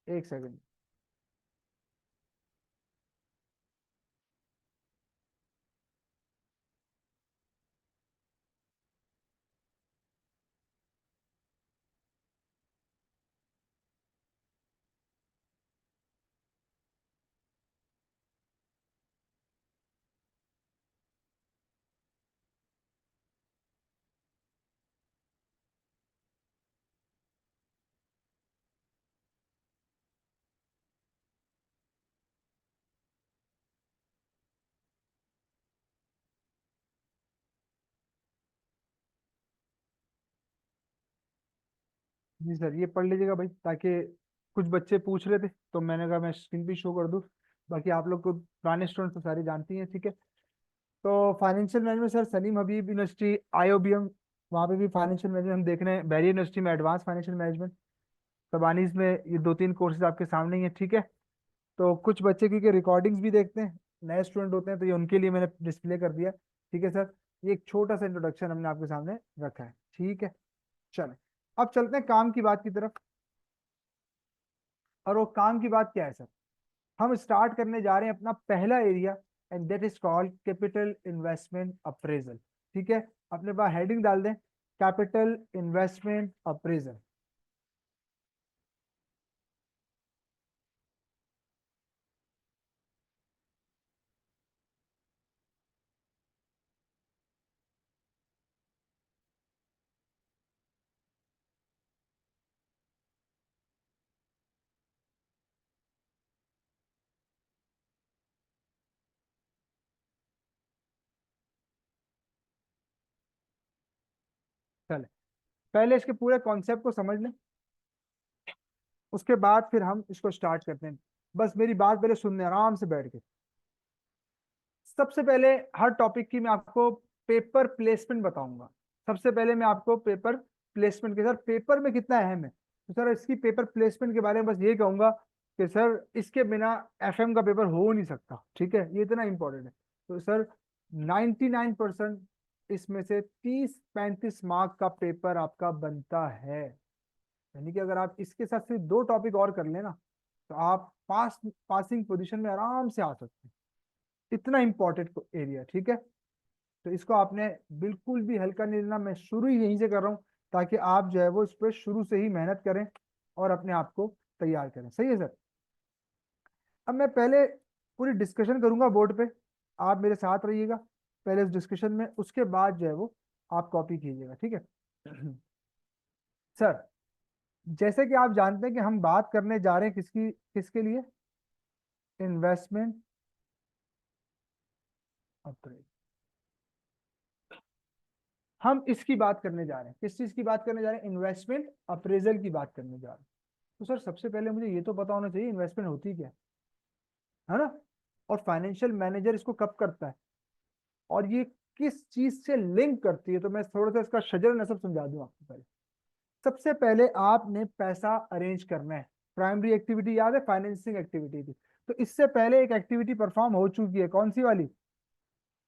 Speaker 1: एक सेकंड। जी सर ये पढ़ लीजिएगा भाई, ताकि कुछ बच्चे पूछ रहे थे तो मैंने कहा मैं स्क्रीन पे शो कर दूँ। बाकी आप लोग को पुराने स्टूडेंट तो सारी जानती हैं, ठीक है। तो फाइनेंशियल मैनेजमेंट सर सलीम हबीब यूनिवर्सिटी आईओबीएम, वहाँ पे भी फाइनेंशियल मैनेजमेंट हम देख रहे हैं। बैरियर यूनिवर्सिटी में एडवांस फाइनेंशियल मैनेजमेंट, तबानीज में ये दो तीन कोर्सेज आपके सामने ही है, ठीक है। तो कुछ बच्चे क्योंकि रिकॉर्डिंग्स भी देखते हैं, नए स्टूडेंट होते हैं, तो ये उनके लिए मैंने डिस्प्ले कर दिया, ठीक है सर। ये एक छोटा सा इंट्रोडक्शन हमने आपके सामने रखा है, ठीक है। चलें अब चलते हैं काम की बात की तरफ। और वो काम की बात क्या है सर? हम स्टार्ट करने जा रहे हैं अपना पहला area, and that is called capital investment appraisal, ठीक है। अपने पास हेडिंग डाल दें, कैपिटल इन्वेस्टमेंट अप्रेजल। चले पहले इसके पूरे कॉन्सेप्ट को समझ लें, उसके बाद फिर हम इसको स्टार्ट करते हैं। बस मेरी बात पहले सुनने आराम से बैठ के। सबसे पहले हर टॉपिक की मैं आपको पेपर प्लेसमेंट बताऊंगा। सबसे पहले मैं आपको पेपर प्लेसमेंट के, सर पेपर में कितना अहम है, तो सर इसकी पेपर प्लेसमेंट के बारे में बस ये कहूंगा कि सर इसके बिना एफएम का पेपर हो नहीं सकता, ठीक है, ये इतना इंपॉर्टेंट है। तो सर 99% इसमें से 30-35 मार्क का पेपर आपका बनता है। यानी कि अगर आप इसके साथ सिर्फ दो टॉपिक और कर लेना, तो आप पासिंग पोजीशन में आराम से आ सकते हैं। इतना इंपॉर्टेंट एरिया, ठीक है। तो इसको आपने बिल्कुल भी हल्का नहीं लेना, मैं शुरू ही यहीं से कर रहा हूँ, ताकि आप जो है वो इस पर शुरू से ही मेहनत करें और अपने आप को तैयार करें, सही है सर। अब मैं पहले पूरी डिस्कशन करूंगा बोर्ड पे, आप मेरे साथ रहिएगा पहले इस डिस्कशन में, उसके बाद जो है वो आप कॉपी कीजिएगा, ठीक है। सर जैसे कि आप जानते हैं कि हम बात करने जा रहे हैं किसकी, किसके लिए, इन्वेस्टमेंट अप्रेजल। हम इसकी बात करने जा रहे हैं, किस चीज की बात करने जा रहे हैं, इन्वेस्टमेंट अप्रेजल की बात करने जा रहे हैं। तो सर सबसे पहले मुझे ये तो पता होना चाहिए इन्वेस्टमेंट होती क्या है ना, और फाइनेंशियल मैनेजर इसको कब करता है, और ये किस चीज से लिंक करती है। तो मैं थोड़ा सा इसका शजर नसब समझा दूं आपको पहले। सबसे पहले आपने पैसा अरेंज करना है। प्राइमरी एक्टिविटी याद है, फाइनेंसिंग एक्टिविटी थी। तो इससे पहले एक एक्टिविटी परफॉर्म हो चुकी है, कौन सी वाली,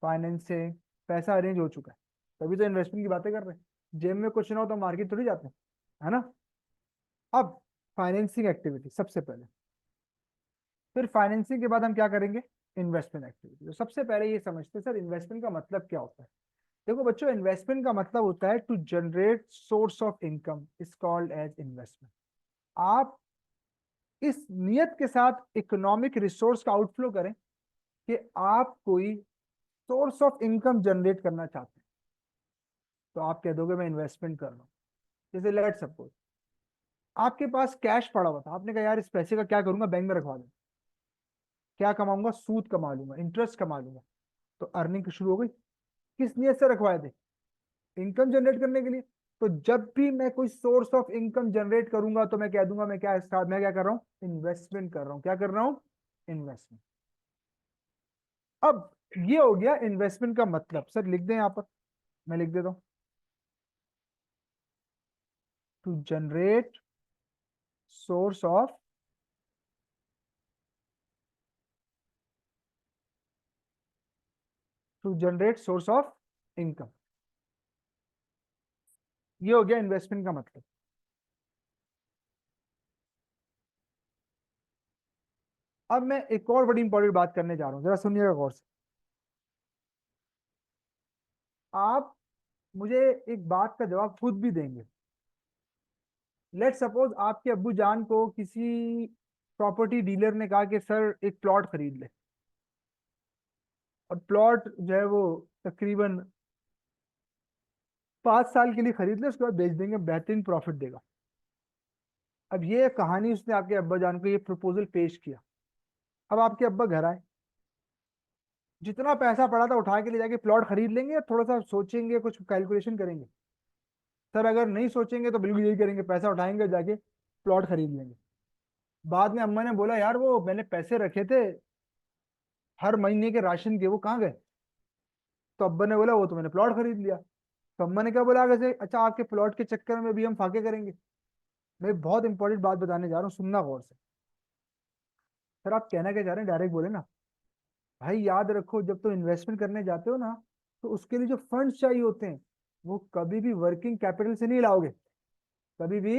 Speaker 1: फाइनेंसिंग। पैसा अरेंज हो चुका है, तभी तो इन्वेस्टमेंट की बातें कर रहे हैं। जेब में कुछ ना हो तो मार्केट थोड़ी जाते हैं, है ना। अब फाइनेंसिंग एक्टिविटी सबसे पहले, फिर फाइनेंसिंग के बाद हम क्या करेंगे, इन्वेस्टमेंट एक्टिविटी। तो सबसे पहले ये समझते हैं सर इन्वेस्टमेंट का मतलब क्या होता है। देखो बच्चों, इन्वेस्टमेंट का मतलब होता है to generate source of income is called as investment. आप इस नियत के साथ इकोनॉमिक रिसोर्स का आउटफ्लो करें कि आप कोई सोर्स ऑफ इनकम जनरेट करना चाहते हैं, तो आप कह दोगे मैं इन्वेस्टमेंट कर रहा हूँ। जैसे लेट सपोज आपके पास कैश पड़ा हुआ था, आपने कहा यार इस पैसे का क्या करूंगा, बैंक में रखवा दूं, क्या कमाऊंगा, सूद कमा लूंगा, इंटरेस्ट कमा लूंगा। तो अर्निंग शुरू हो गई। किस नियत से रखवाए थे, इनकम जनरेट करने के लिए। तो जब भी मैं कोई सोर्स ऑफ इनकम जनरेट करूंगा तो मैं कह दूंगा मैं क्या कर रहा हूँ, इन्वेस्टमेंट कर रहा हूँ। क्या कर रहा हूँ, इन्वेस्टमेंट। अब ये हो गया इन्वेस्टमेंट का मतलब। सर लिख दें यहाँ पर, मैं लिख देता हूँ, to generate source of to generate source of income. ये हो गया इन्वेस्टमेंट का मतलब। अब मैं एक और बड़ी इंपॉर्टेंट बात करने जा रहा हूं, जरा सुनिएगा गौर से। आप मुझे एक बात का जवाब खुद भी देंगे। लेट सपोज आपके अब्बू जान को किसी प्रॉपर्टी डीलर ने कहा कि सर एक प्लॉट खरीद ले, और प्लॉट जो है वो तकरीबन 5 साल के लिए खरीद ले, उसके बाद बेच देंगे, बेहतरीन प्रॉफिट देगा। अब ये कहानी उसने आपके अब्बा जान को ये प्रपोजल पेश किया। अब आपके अब्बा घर आए, जितना पैसा पड़ा था उठा के ले जाके प्लॉट खरीद लेंगे, या थोड़ा सा सोचेंगे, कुछ कैलकुलेशन करेंगे? सर अगर नहीं सोचेंगे तो बिल्कुल यही करेंगे, पैसा उठाएंगे जाके प्लॉट खरीद लेंगे। बाद में अम्मा ने बोला यार वो मैंने पैसे रखे थे हर महीने के राशन के, वो कहाँ गए? तो अब्बा ने बोला वो तो मैंने प्लॉट खरीद लिया। तो अम्मा ने क्या बोला आगे से, अच्छा आपके प्लॉट के चक्कर में भी हम फाके करेंगे। मैं बहुत इंपॉर्टेंट बात बताने जा रहा हूँ, सुनना गौर से। सर आप कहना क्या चाह रहे हैं, डायरेक्ट बोले ना। भाई याद रखो, जब तुम इन्वेस्टमेंट करने जाते हो ना, तो उसके लिए जो फंड्स चाहिए होते हैं, वो कभी भी वर्किंग कैपिटल से नहीं लाओगे, कभी भी।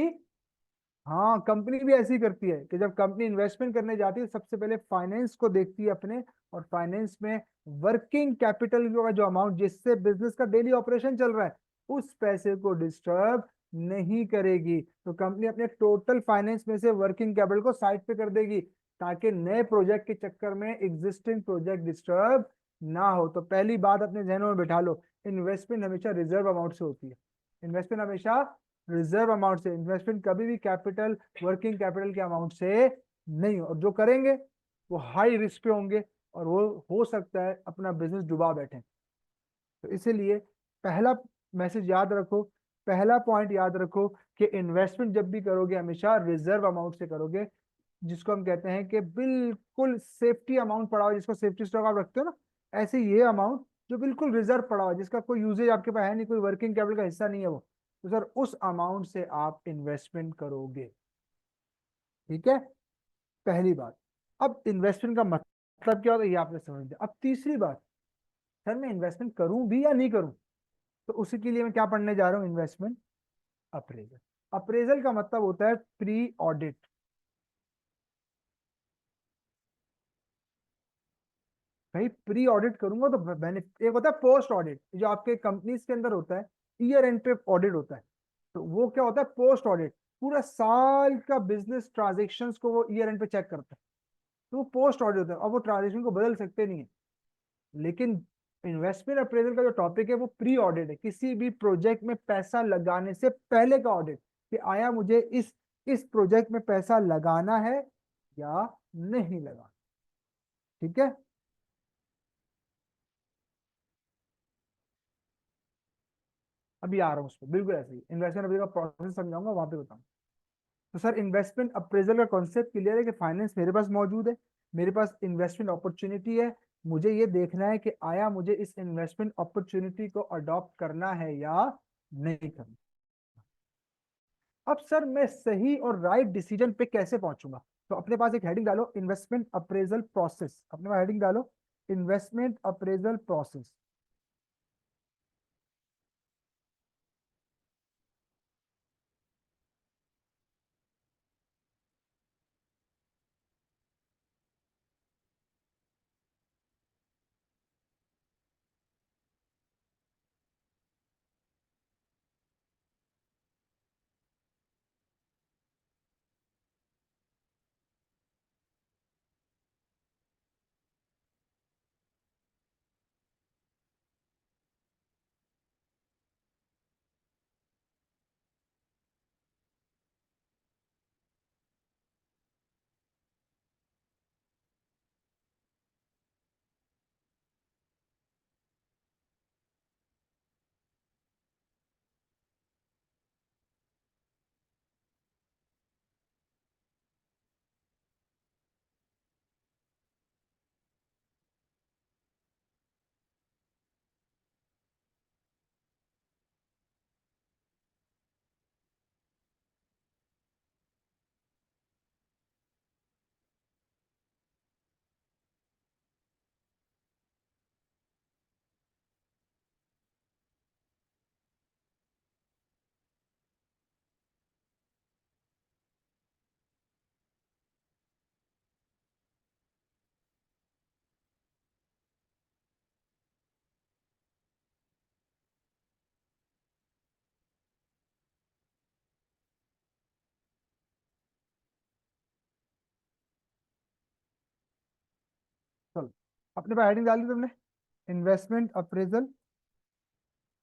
Speaker 1: हाँ, कंपनी भी ऐसी करती है कि जब कंपनी इन्वेस्टमेंट करने जाती है, सबसे पहले फाइनेंस को देखती है अपने, और फाइनेंस में वर्किंग कैपिटल का जो अमाउंट जिससे बिजनेस का डेली ऑपरेशन चल रहा है, उस पैसे को डिस्टर्ब नहीं करेगी। तो कंपनी अपने टोटल फाइनेंस में से वर्किंग कैपिटल को साइड पे कर देगी, ताकि नए प्रोजेक्ट के चक्कर में एग्जिस्टिंग प्रोजेक्ट डिस्टर्ब ना हो। तो पहली बात अपने जहनों में बैठा लो, इन्वेस्टमेंट हमेशा रिजर्व अमाउंट से होती है। इन्वेस्टमेंट हमेशा रिजर्व अमाउंट से, इन्वेस्टमेंट कभी भी कैपिटल, वर्किंग कैपिटल के अमाउंट से नहीं। और जो करेंगे वो हाई रिस्क पे होंगे, और वो हो सकता है अपना बिजनेस डुबा बैठे। तो इसीलिए पहला मैसेज याद रखो, पहला पॉइंट याद रखो कि इन्वेस्टमेंट जब भी करोगे हमेशा रिजर्व अमाउंट से करोगे, जिसको हम कहते हैं कि बिल्कुल सेफ्टी अमाउंट पड़ा हो, जिसको सेफ्टी स्टॉक आप रखते हो ना, ऐसे ये अमाउंट जो बिल्कुल रिजर्व पड़ा हो, जिसका कोई यूजेज आपके पास है नहीं, कोई वर्किंग कैपिटल का हिस्सा नहीं है वो, तो सर उस अमाउंट से आप इन्वेस्टमेंट करोगे। ठीक है, पहली बात। अब इन्वेस्टमेंट का मतलब क्या होता है ये आपने समझ लिया। अब तीसरी बात, सर मैं इन्वेस्टमेंट करूं भी या नहीं करूं, तो उसी के लिए मैं क्या पढ़ने जा रहा हूं, इन्वेस्टमेंट अप्रेजल। अप्रेजल का मतलब होता है प्री ऑडिट। भाई प्री ऑडिट करूंगा तो बेनिफिट, एक होता है पोस्ट ऑडिट जो आपके कंपनीज के अंदर होता है, ईयर एंड पे ऑडिट होता है। तो वो क्या होता है, पोस्ट ऑडिट, पूरा साल का बिजनेस ट्रांजेक्शन्स को वो ईयर एंड पे चेक करता है। तो वो पोस्ट ऑडिट होता है, और वो ट्रांजेक्शन को बदल सकते नहीं है। लेकिन इन्वेस्टमेंट अप्रेजल का जो टॉपिक है वो प्री ऑडिट है, किसी भी प्रोजेक्ट में पैसा लगाने से पहले का ऑडिट, कि आया मुझे इस प्रोजेक्ट में पैसा लगाना है या नहीं लगाना। ठीक है, अभी आ रहा हूँ उस पर, बिल्कुल ऐसे ही इन्वेस्टमेंट अप्रेजल का प्रोसेस समझाऊंगा, वहां पे बताऊंगा। तो सर इन्वेस्टमेंट अप्रेजल का कॉन्सेप्ट क्लियर है कि फाइनेंस मेरे पास मौजूद है, मेरे पास इन्वेस्टमेंट अपॉर्चुनिटी है, मुझे ये देखना है कि आया मुझे इस इन्वेस्टमेंट अपॉर्चुनिटी को अडॉप्ट करना है या नहीं करना। अब सर मैं सही और राइट डिसीजन पे कैसे पहुंचूंगा? तो अपने पास एक हेडिंग डालो, इन्वेस्टमेंट अप्रेजल प्रोसेस। अपने पास हेडिंग डालो, इन्वेस्टमेंट अप्रेजल प्रोसेस। चलो, अपने पास हेडिंग डाल दी तुमने, इन्वेस्टमेंट अप्रेजल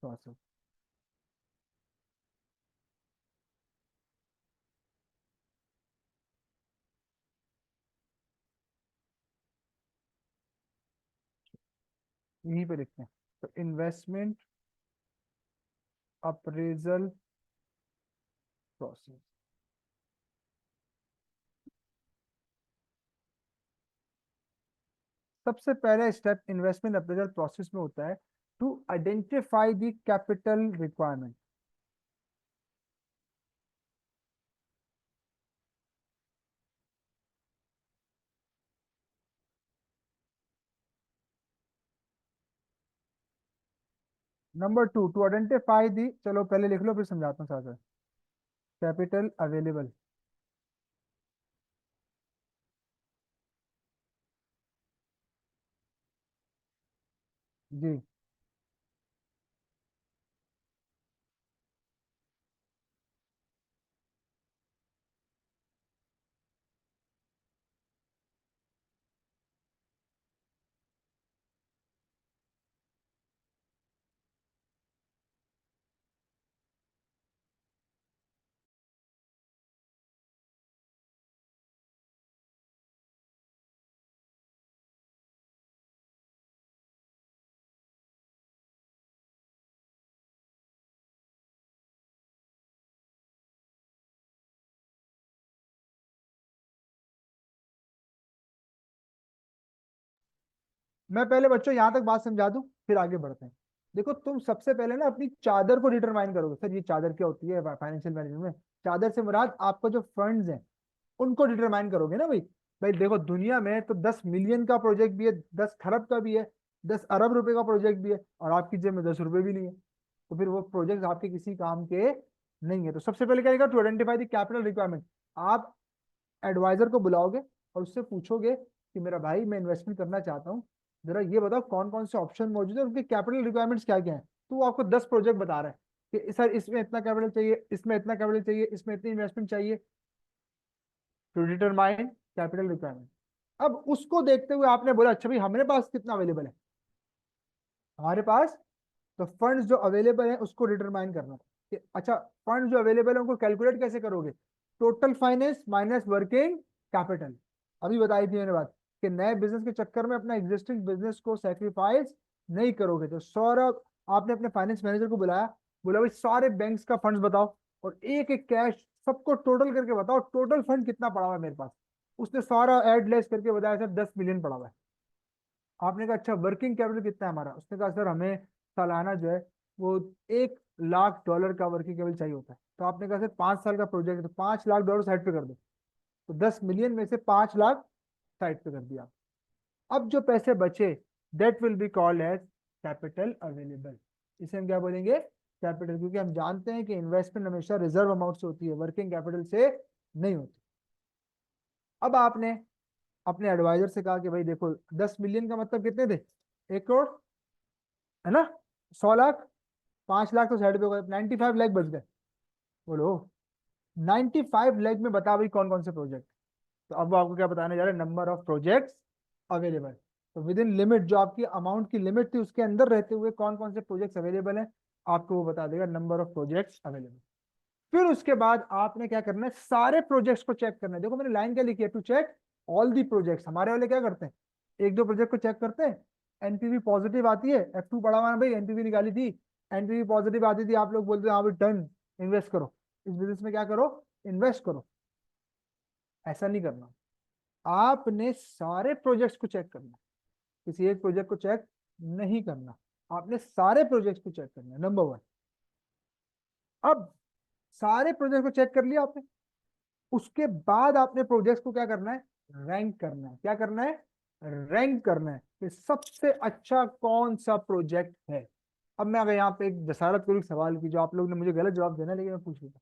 Speaker 1: प्रोसेस। यहीं पे लिखते हैं, तो इन्वेस्टमेंट अप्रेजल प्रोसेस। सबसे पहला स्टेप इन्वेस्टमेंट अप्रेजल प्रोसेस में होता है to identify the capital requirement. Number two, to identify the, चलो पहले लिख लो फिर समझाता हूँ साथ में। Capital available. जी। मैं पहले बच्चों यहाँ तक बात समझा दूं, फिर आगे बढ़ते हैं। देखो, तुम सबसे पहले ना अपनी चादर को डिटरमाइन करोगे। सर ये चादर क्या होती है फाइनेंशियल मैनेजमेंट में? चादर से मुराद आपका जो फंड्स हैं उनको डिटरमाइन करोगे ना भाई। भाई देखो, दुनिया में तो 10 मिलियन का प्रोजेक्ट भी है, 10 खरब का भी है, 10 अरब रुपए का प्रोजेक्ट भी है, और आपकी जेब में 10 रुपए भी नहीं है। तो फिर वो प्रोजेक्ट आपके किसी काम के नहीं है। तो सबसे पहले क्या करेगा, to identify the capital requirement. आप एडवाइजर को बुलाओगे और उससे पूछोगे कि मेरा भाई मैं इन्वेस्टमेंट करना चाहता हूँ, जरा ये बताओ कौन कौन से ऑप्शन मौजूद है, उनके कैपिटल रिक्वायरमेंट्स क्या क्या है। तो वो आपको 10 प्रोजेक्ट बता रहा है कि सर इसमें इतना कैपिटल चाहिए, इसमें इतना कैपिटल चाहिए, इसमें इतनी इन्वेस्टमेंट चाहिए, टू डिटरमाइन कैपिटल रिक्वायरमेंट। अब उसको देखते हुए आपने बोला अच्छा भाई हमारे पास कितना अवेलेबल है, हमारे पास तो फंड्स जो अवेलेबल है उसको डिटरमाइन करना कि अच्छा फंड्स जो अवेलेबल है उनको कैलकुलेट कैसे करोगे, total finance minus working capital. अभी बताई थी मैंने बात कि नए बिजनेस के चक्कर में अपना एग्जिस्टिंग बिजनेस को सेक्रीफाइस नहीं करोगे। तो सौरभ, आपने अपने फाइनेंस मैनेजर को बुलाया, बोला भाई सारे बैंक्स का फंड्स बताओ और एक एक कैश सबको टोटल करके बताओ, टोटल फंड कितना पड़ा हुआ है मेरे पास। उसने सारा एड लेस करके बताया सर 10 मिलियन पड़ा हुआ है। आपने कहा अच्छा वर्किंग कैपिटल कितना है हमारा, उसने कहा सर हमें सालाना जो है वो 1 लाख डॉलर का वर्किंग कैपिटल चाहिए होता है। तो आपने कहा सर 5 साल का प्रोजेक्ट है तो 5 लाख डॉलर साइड पे कर दो। तो 10 मिलियन में से 5 लाख साइड पे कर दिया। अब जो पैसे बचे that will be called as capital available. इसे हम क्या बोलेंगे, कैपिटल, क्योंकि हम जानते हैं कि इन्वेस्टमेंट हमेशा रिजर्व अमाउंट से होती है, वर्किंग कैपिटल से नहीं होती। अब आपने अपने एडवाइजर से कहा कि भाई देखो 10 मिलियन का मतलब कितने थे, 1 करोड़, है ना? 100 लाख, 5 लाख तो साइड पे हो गए, 95 लाख बच गए। बोलो 95 लाख में बता भाई कौन कौन से प्रोजेक्ट। तो अब वो आपको क्या बताने जा रहे हैं, नंबर ऑफ प्रोजेक्ट्स अवेलेबल। तो विद इन लिमिट, जो आपकी अमाउंट की लिमिट थी उसके अंदर रहते हुए कौन कौन से प्रोजेक्ट्स अवेलेबल है, आपको वो बता देगा, नंबर ऑफ प्रोजेक्ट्स अवेलेबल। फिर उसके बाद आपने क्या करना है, सारे प्रोजेक्ट्स को चेक करना है। देखो मैंने लाइन क्या लिखी है, to check all the projects. हमारे वाले क्या करते हैं, एक दो प्रोजेक्ट को चेक करते हैं, एनपीवी पॉजिटिव आती है, F2 पढ़ा हुआ है भाई, एनपीवी निकाली थी, एनपीवी पॉजिटिव आती थी, आप लोग बोलते हैं हाँ भाई डन, इन्वेस्ट करो इस बिजनेस में, क्या करो, इन्वेस्ट करो। ऐसा नहीं करना, आपने सारे प्रोजेक्ट्स को चेक करना है, किसी एक प्रोजेक्ट को चेक नहीं करना, आपने सारे प्रोजेक्ट्स को चेक करना है, नंबर वन। अब सारे प्रोजेक्ट को चेक कर लिया आपने, उसके बाद आपने प्रोजेक्ट्स को क्या करना है, रैंक करना है। क्या करना है, रैंक करना है कि सबसे अच्छा कौन सा प्रोजेक्ट है। अब मैं अगर यहाँ पे एक जसारत करूँ एक सवाल की, जो आप लोग ने मुझे गलत जवाब देना है, लेकिन मैं पूछ लूंगा।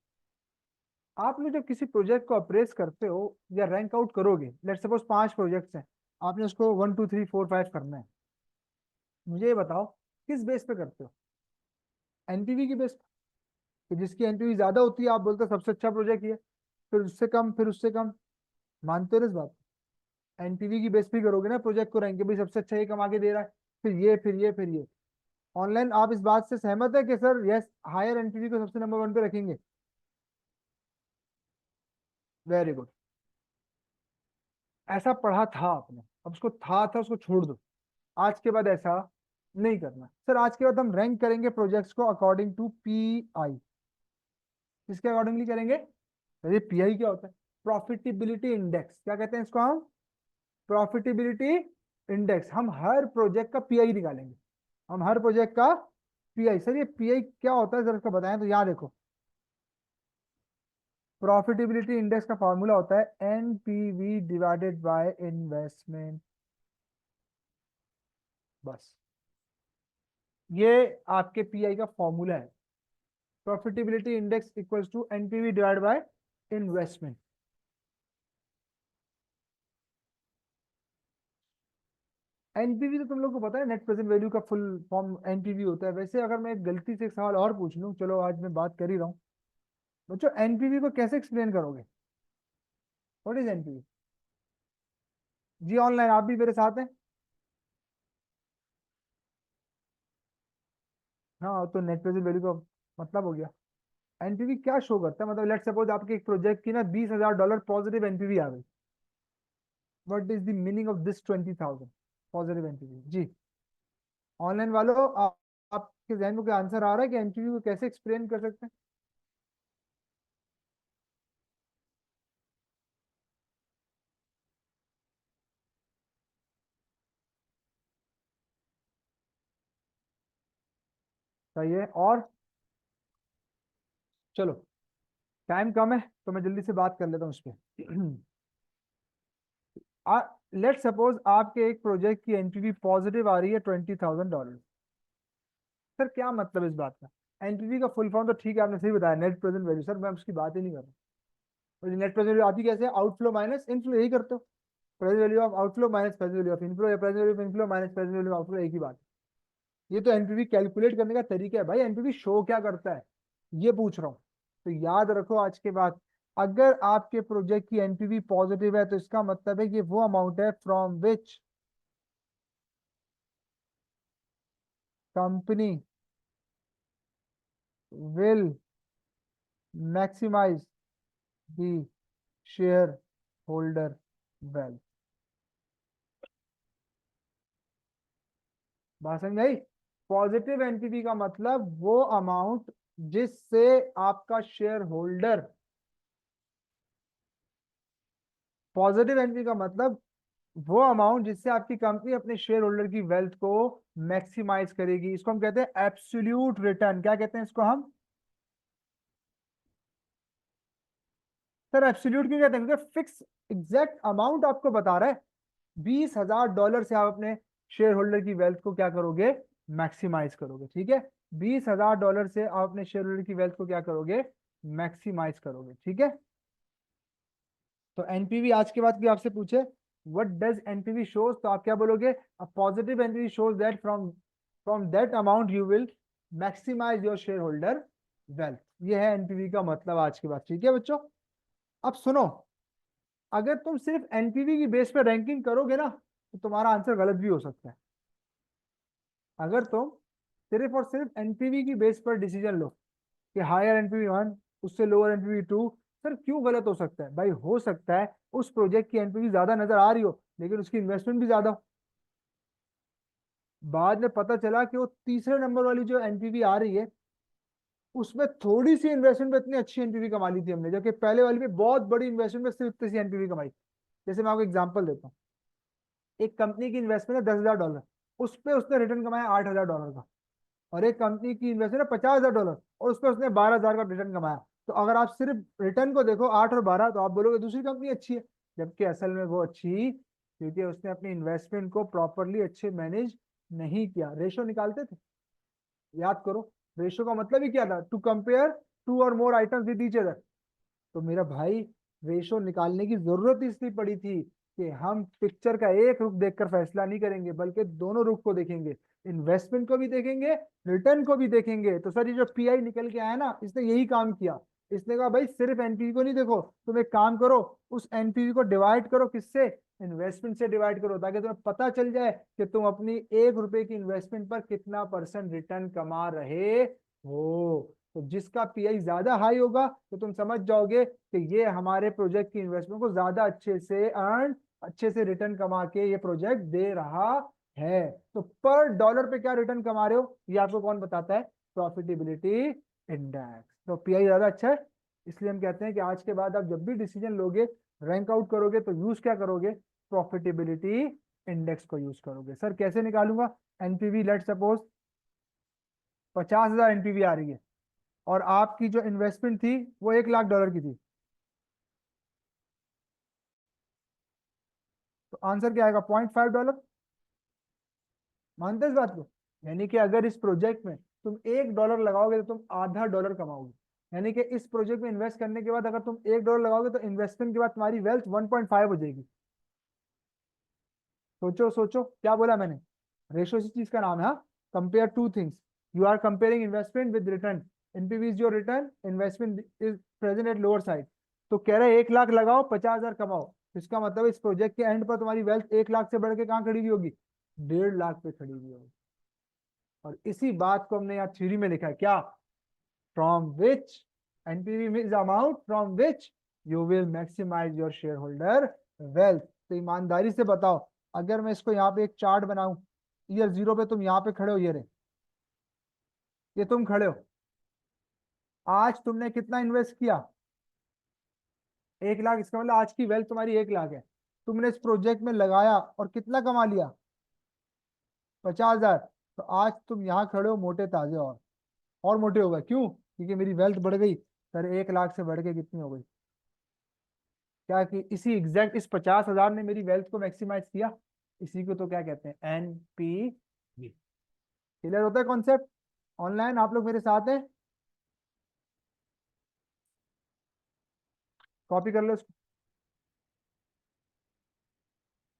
Speaker 1: आप लोग जब किसी प्रोजेक्ट को अप्रेस करते हो या रैंक आउट करोगे, लेट सपोज 5 प्रोजेक्ट्स हैं, आपने उसको 1 2 3 4 5 करना है, मुझे ये बताओ किस बेस पे करते हो, एनपीवी की बेस पे? कि जिसकी एनपीवी ज्यादा होती है आप बोलते हो सबसे अच्छा प्रोजेक्ट ये, फिर उससे कम, फिर उससे कम, मानते हो ना इस बात को? एनपीवी की बेस पे करोगे ना प्रोजेक्ट को रैंक के, भाई सबसे अच्छा ये कमा के दे रहा है, फिर ये फिर ये फिर ये। ऑनलाइन आप इस बात से सहमत है कि सर यस हायर एनपीवी को सबसे नंबर वन पे रखेंगे? Very good. ऐसा पढ़ा था आपने, अब उसको था उसको छोड़ दो। आज के बाद ऐसा नहीं करना सर। आज के बाद हम रैंक करेंगे प्रोजेक्ट्स को अकॉर्डिंग टू पीआई। किसके अकॉर्डिंगली करेंगे? ये पीआई क्या होता है? Profitability index. क्या कहते हैं इसको हम? Profitability index. हम हर प्रोजेक्ट का पीआई निकालेंगे। हम हर प्रोजेक्ट का पीआई। सर ये पीआई क्या होता है जरा इसको बताएं तो। यहाँ देखो, प्रॉफिटेबिलिटी इंडेक्स का फॉर्मूला होता है एनपीवी डिवाइडेड बाय इन्वेस्टमेंट। बस ये आपके पीआई का फॉर्मूला है। Profitability index equals to NPV divide by investment. NPV तो तुम लोग को पता है, नेट प्रेजेंट वैल्यू का फुल फॉर्म एनपीवी होता है। वैसे अगर मैं गलती से एक सवाल और पूछ लूं, चलो आज मैं बात कर ही रहा हूँ। बच्चों एनपीवी को कैसे एक्सप्लेन करोगे? What is NPV? जी ऑनलाइन आप भी मेरे साथ हैं? हाँ तो नेट प्रेजेंट वैल्यू का मतलब हो गया। एनपीवी क्या शो करता है? मतलब लेट्स सपोज आपके एक प्रोजेक्ट की ना $20,000 पॉजिटिव एनपीवी आ गई। What is the meaning of this 20,000 positive NPV? जी ऑनलाइन वालों, आपके जहन में कोई आंसर आ रहा है कि एनपीवी को कैसे एक्सप्लेन कर सकते हैं? सही है। और चलो टाइम कम है तो मैं जल्दी से बात कर लेता हूँ उस पर। लेट सपोज आपके एक प्रोजेक्ट की एनपीवी पॉजिटिव आ रही है $20,000। सर क्या मतलब इस बात का? एनपीवी का फुल फॉर्म तो ठीक है आपने सही बताया, नेट प्रेजेंट वैल्यू। सर मैं उसकी बात ही नहीं कर रहा हूँ। नेट प्रेजेंट वैल्यू आती कैसे? आउटफ्लो माइनस इनफ्लो, यही करते हो। Present value of outflow minus present value of inflow, या present value of inflow minus present value of outflow, एक ही बात है। ये तो एनपीवी कैलकुलेट करने का तरीका है भाई। एनपीवी शो क्या करता है ये पूछ रहा हूँ। तो याद रखो आज के बाद, अगर आपके प्रोजेक्ट की एनपीवी पॉजिटिव है तो इसका मतलब है कि वो अमाउंट है from which company will maximise the shareholder wealth. बात समझ आई? पॉजिटिव एनपीवी का मतलब वो अमाउंट जिससे आपका शेयर होल्डर, पॉजिटिव एनपीवी का मतलब वो अमाउंट जिससे आपकी कंपनी अपने शेयर होल्डर की वेल्थ को मैक्सिमाइज करेगी। इसको हम कहते हैं एब्सोल्यूट रिटर्न। क्या कहते हैं इसको हम? सर एब्सोल्यूट क्यों कहते हैं? क्योंकि फिक्स एग्जैक्ट अमाउंट आपको बता रहा है। $20,000 से आप अपने शेयर होल्डर की वेल्थ को क्या करोगे? मैक्सिमाइज करोगे। ठीक है, $20,000 से आप अपने शेयर होल्डर की वेल्थ को क्या करोगे? मैक्सिमाइज करोगे। ठीक है। तो एनपीवी आज के बाद की आपसे पूछे व्हाट डज एनपीवी शोज, तो आप क्या बोलोगे? A positive NPV shows that from that amount you will maximise your shareholder wealth. ये है एनपीवी का मतलब आज के बाद। ठीक है बच्चों, अब सुनो, अगर तुम सिर्फ एनपीवी की बेस पे रैंकिंग करोगे ना तो तुम्हारा आंसर गलत भी हो सकता है। अगर तुम सिर्फ और सिर्फ एनपीवी की बेस पर डिसीजन लो कि हायर एनपीवी वन उससे लोअर एनपीवी टू, सर क्यों गलत हो सकता है? भाई हो सकता है उस प्रोजेक्ट की एनपीवी ज्यादा नजर आ रही हो लेकिन उसकी इन्वेस्टमेंट भी ज्यादा हो। बाद में पता चला कि वो तीसरे नंबर वाली जो एनपीवी आ रही है उसमें थोड़ी सी इन्वेस्टमेंट में इतनी अच्छी एनपीवी कमा ली थी हमने, जबकि पहले वाली में बहुत बड़ी इन्वेस्टमेंट में सिर्फ इतनी सी एनपीवी कमाई। जैसे मैं आपको एग्जांपल देता हूँ, एक कंपनी की इन्वेस्टमेंट है $10,000, उस पर उसने रिटर्न कमाया $8,000 का। और एक कंपनी की इन्वेस्टमेंट है $50,000 और उस पर उसने 12,000 का रिटर्न कमाया। तो अगर आप सिर्फ रिटर्न को देखो 8 और 12, तो आप बोलोगे दूसरी कंपनी अच्छी है, जबकि असल में वो अच्छी क्योंकि उसने अपनी इन्वेस्टमेंट को प्रॉपरली अच्छे मैनेज नहीं किया। रेशो निकालते थे, याद करो। रेशो का मतलब ही क्या था? टू कंपेयर टू और मोर आइटम्स विद ईच अदर। तो मेरा भाई रेशो निकालने की जरूरत इसलिए पड़ी थी कि हम पिक्चर का एक रुख देखकर फैसला नहीं करेंगे बल्कि दोनों रुख को देखेंगे, इन्वेस्टमेंट को भी देखेंगे, रिटर्न को भी देखेंगे। तो सर ये जो पीआई निकल के आया ना, इसने यही काम किया। इसने कहा भाई सिर्फ एनपीवी को नहीं देखो, तुम एक काम करो, उस एनपीवी को डिवाइड करो किससे? इन्वेस्टमेंट से डिवाइड करो, ताकि तुम्हें पता चल जाए कि तुम अपनी 1 रुपए की इन्वेस्टमेंट पर कितना परसेंट रिटर्न कमा रहे हो। तो जिसका पीआई ज्यादा हाई होगा तो तुम समझ जाओगे कि ये हमारे प्रोजेक्ट की इन्वेस्टमेंट को ज्यादा अच्छे से रिटर्न कमा के ये प्रोजेक्ट दे रहा है। तो पर डॉलर पे क्या रिटर्न कमा रहे हो ये आपको कौन बताता है? Profitability index. तो पीआई ज्यादा अच्छा है, इसलिए हम कहते हैं कि आज के बाद आप जब भी डिसीजन लोगे, रैंक आउट करोगे, तो यूज क्या करोगे? प्रॉफिटेबिलिटी इंडेक्स को यूज करोगे। सर कैसे निकालूंगा? एनपीवी, लेट सपोज 50,000 एनपीवी आ रही है और आपकी जो इन्वेस्टमेंट थी वो $1,00,000 की थी, तो आंसर क्या आएगा? $0.5। मानते हैं इस बात को? यानी कि अगर इस प्रोजेक्ट में तुम $1 लगाओगे तो तुम आधा डॉलर कमाओगे। यानी कि इस प्रोजेक्ट में इन्वेस्ट करने के बाद अगर तुम $1 लगाओगे तो इन्वेस्टमेंट के बाद तुम्हारी वेल्थ 1.5 हो जाएगी। सोचो सोचो क्या बोला मैंने? रेशो इस चीज का नाम है। Compare two things, you are comparing investment with return. NPV is your return, investment is present at lower side. तो कह रहे हैं 1 लाख लगाओ 50,000 कमाओ, तो इसका मतलब इस प्रोजेक्ट के एंड पर तुम्हारी वेल्थ 1 लाख से बढ़ के कहाँ खड़ी हुई होगी? 1.5 लाख पे खड़ी हुई होगी। और इसी बात को हमने यहाँ थ्योरी में लिखा है क्या? From which NPV is amount from which you will maximise your shareholder wealth. तो ईमानदारी से बताओ, अगर मैं इसको यहाँ पे एक चार्ट बनाऊं, ईयर 0 पे तुम यहाँ पे खड़े हो, ये तुम खड़े हो, आज तुमने कितना इन्वेस्ट किया? 1 लाख। इसका मतलब आज की वेल्थ तुम्हारी 1 लाख है। तुमने इस प्रोजेक्ट में लगाया और कितना कमा लिया? 50,000। तो आज तुम यहाँ खड़े हो मोटे ताजे, और मोटे हो गए। क्यों? क्योंकि मेरी वेल्थ बढ़ गई। सर 1 लाख से बढ़ के कितनी हो गई? क्या कि इसी एग्जैक्ट इस 50,000 ने मेरी वेल्थ को मैक्सिमाइज किया। इसी को तो क्या कहते हैं? एनपीवी। क्लियर होता है कॉन्सेप्ट? ऑनलाइन आप लोग मेरे साथ हैं? कॉपी कर लो इसको।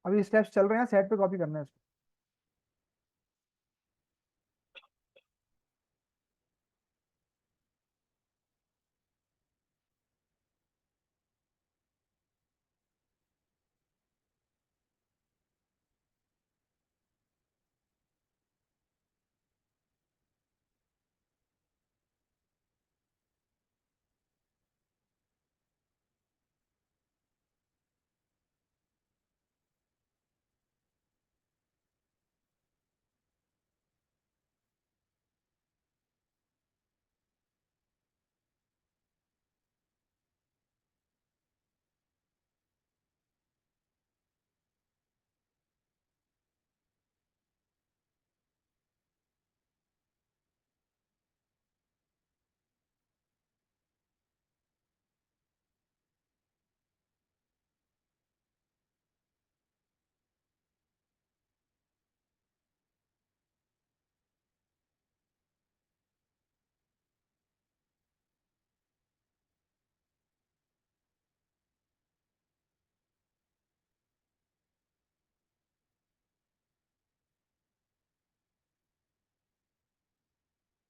Speaker 1: अभी स्टेप्स चल रहे हैं, सेट पे कॉपी करना है इसको।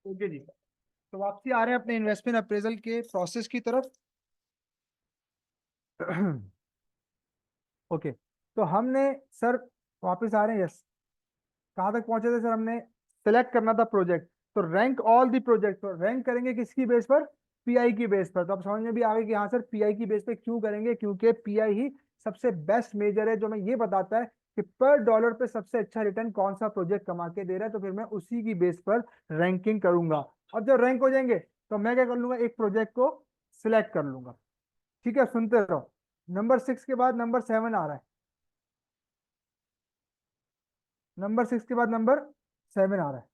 Speaker 1: ओके जी, तो वापसी आ रहे हैं अपने इन्वेस्टमेंट अप्रेजल के प्रोसेस की तरफ। ओके, तो हमने सर वापस आ रहे हैं, यस। कहाँ तक पहुंचे थे सर? हमने सेलेक्ट करना था प्रोजेक्ट, तो रैंक ऑल दी प्रोजेक्ट। तो रैंक करेंगे किसकी बेस पर? पीआई की बेस पर। तो अब समझ में भी आ गई कि हाँ सर पीआई की बेस पे क्यों करेंगे, क्योंकि पीआई ही सबसे बेस्ट मेजर है जो हमें ये बताता है कि पर डॉलर पे सबसे अच्छा रिटर्न कौन सा प्रोजेक्ट कमा के दे रहा है। तो फिर मैं उसी की बेस पर रैंकिंग करूंगा। और जब रैंक हो जाएंगे तो मैं क्या कर लूंगा? एक प्रोजेक्ट को सिलेक्ट कर लूंगा। ठीक है, सुनते रहो। नंबर 6 के बाद नंबर 7 आ रहा है। नंबर 6 के बाद नंबर 7 आ रहा है।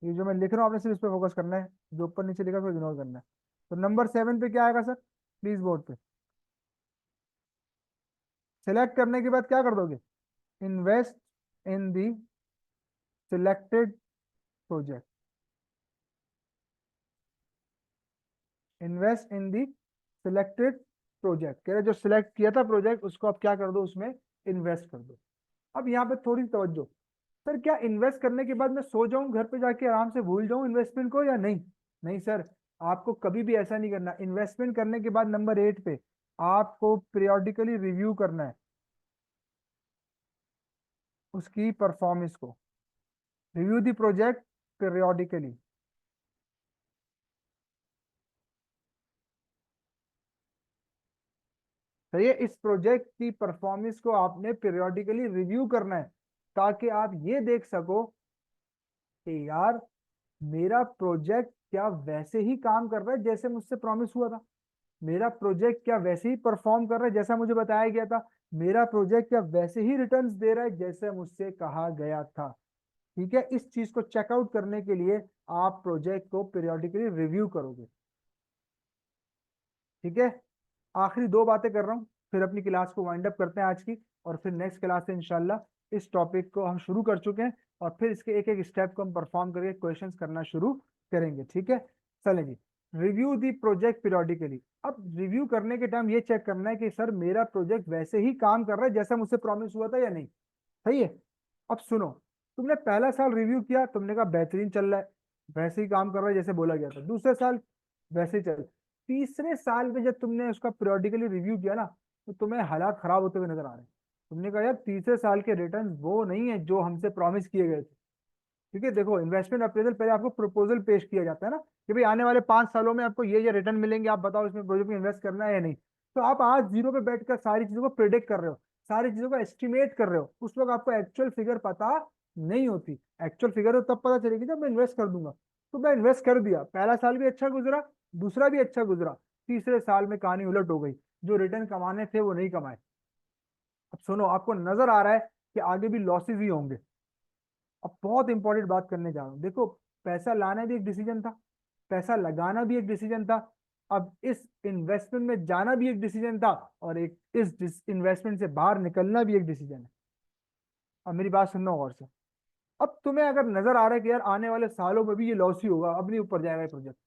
Speaker 1: ये जो मैं लिख रहा हूँ आपने सिर्फ इस पे फोकस करना है, जो ऊपर नीचे लिखा है उसको इग्नोर करना है। तो नंबर 7 पे क्या आएगा सर? प्लीज बोर्ड पे। सिलेक्ट करने के बाद क्या कर दोगे? Invest in the selected project. Invest in the selected project, कह रहे जो सिलेक्ट किया था प्रोजेक्ट उसको अब क्या कर दो? उसमें इन्वेस्ट कर दो। अब यहाँ पे थोड़ी तवज्जो। सर क्या इन्वेस्ट करने के बाद मैं सो जाऊं घर पे जाके आराम से भूल जाऊं इन्वेस्टमेंट को या नहीं? नहीं सर, आपको कभी भी ऐसा नहीं करना। इन्वेस्टमेंट करने के बाद नंबर 8 पे आपको पीरियोडिकली रिव्यू करना है उसकी परफॉर्मेंस को। Review the project periodically. तो ये इस प्रोजेक्ट की परफॉर्मेंस को आपने पीरियोडिकली रिव्यू करना है, ताकि आप ये देख सको कि यार मेरा प्रोजेक्ट क्या वैसे ही काम कर रहा है जैसे मुझसे प्रॉमिस हुआ था, मेरा प्रोजेक्ट क्या वैसे ही परफॉर्म कर रहा है जैसा मुझे बताया गया था, मेरा प्रोजेक्ट क्या वैसे ही रिटर्न्स दे रहा है जैसे मुझसे कहा गया था। ठीक है, इस चीज को चेकआउट करने के लिए आप प्रोजेक्ट को पीरियोडिकली रिव्यू करोगे। ठीक है, आखिरी दो बातें कर रहा हूँ, फिर अपनी क्लास को वाइंड अप करते हैं आज की, और फिर नेक्स्ट क्लास से इंशाल्लाह इस टॉपिक को हम शुरू कर चुके हैं, और फिर इसके एक एक स्टेप को हम परफॉर्म करके क्वेश्चंस करना शुरू करेंगे। ठीक है, चलें जी। Review the project periodically. अब रिव्यू करने के टाइम ये चेक करना है कि सर मेरा प्रोजेक्ट वैसे ही काम कर रहा है जैसा मुझसे प्रॉमिस हुआ था या नहीं। सही है। अब सुनो, तुमने पहला साल रिव्यू किया, तुमने कहा बेहतरीन चल रहा है, वैसे ही काम कर रहा है जैसे बोला गया था। दूसरे साल वैसे ही चल। तीसरे साल में जब तुमने उसका पीरियोडिकली रिव्यू किया ना, तो तुम्हें हालात खराब होते हुए नजर आ रहे हैं। तुमने कहा यार तीसरे साल के रिटर्न वो नहीं है जो हमसे प्रॉमिस किए गए थे। ठीक है, देखो इन्वेस्टमेंट अप्रेजल पहले आपको प्रपोजल पेश किया जाता है ना, कि भाई आने वाले 5 सालों में आपको ये रिटर्न मिलेंगे, आप बताओ इसमें प्रोजेक्ट में इन्वेस्ट करना है या नहीं। तो आप आज जीरो पे बैठकर सारी चीजों को प्रिडिक्ट कर रहे हो, सारी चीजों को एस्टिमेट कर रहे हो, उस वक्त आपको एक्चुअल फिगर पता नहीं होती। एक्चुअल फिगर तो तब पता चलेगी जब मैं इन्वेस्ट कर दूंगा। तो मैं इन्वेस्ट कर दिया, पहला साल भी अच्छा गुजरा, दूसरा भी अच्छा गुजरा, तीसरे साल में कहानी उलट हो गई, जो रिटर्न कमाने थे वो नहीं कमाए। अब सुनो, आपको नजर आ रहा है कि आगे भी लॉसेस ही होंगे। अब बहुत इंपॉर्टेंट बात करने जा रहा हूँ, देखो पैसा लाना भी एक डिसीजन था, पैसा लगाना भी एक डिसीजन था, अब इस इन्वेस्टमेंट में जाना भी एक डिसीजन था, और एक इस इन्वेस्टमेंट से बाहर निकलना भी एक डिसीजन है। अब मेरी बात सुनना गौर से। अब तुम्हें अगर नजर आ रहा है कि यार आने वाले सालों में भी ये लॉस ही होगा, अब नहीं ऊपर जाएगा ये प्रोजेक्ट,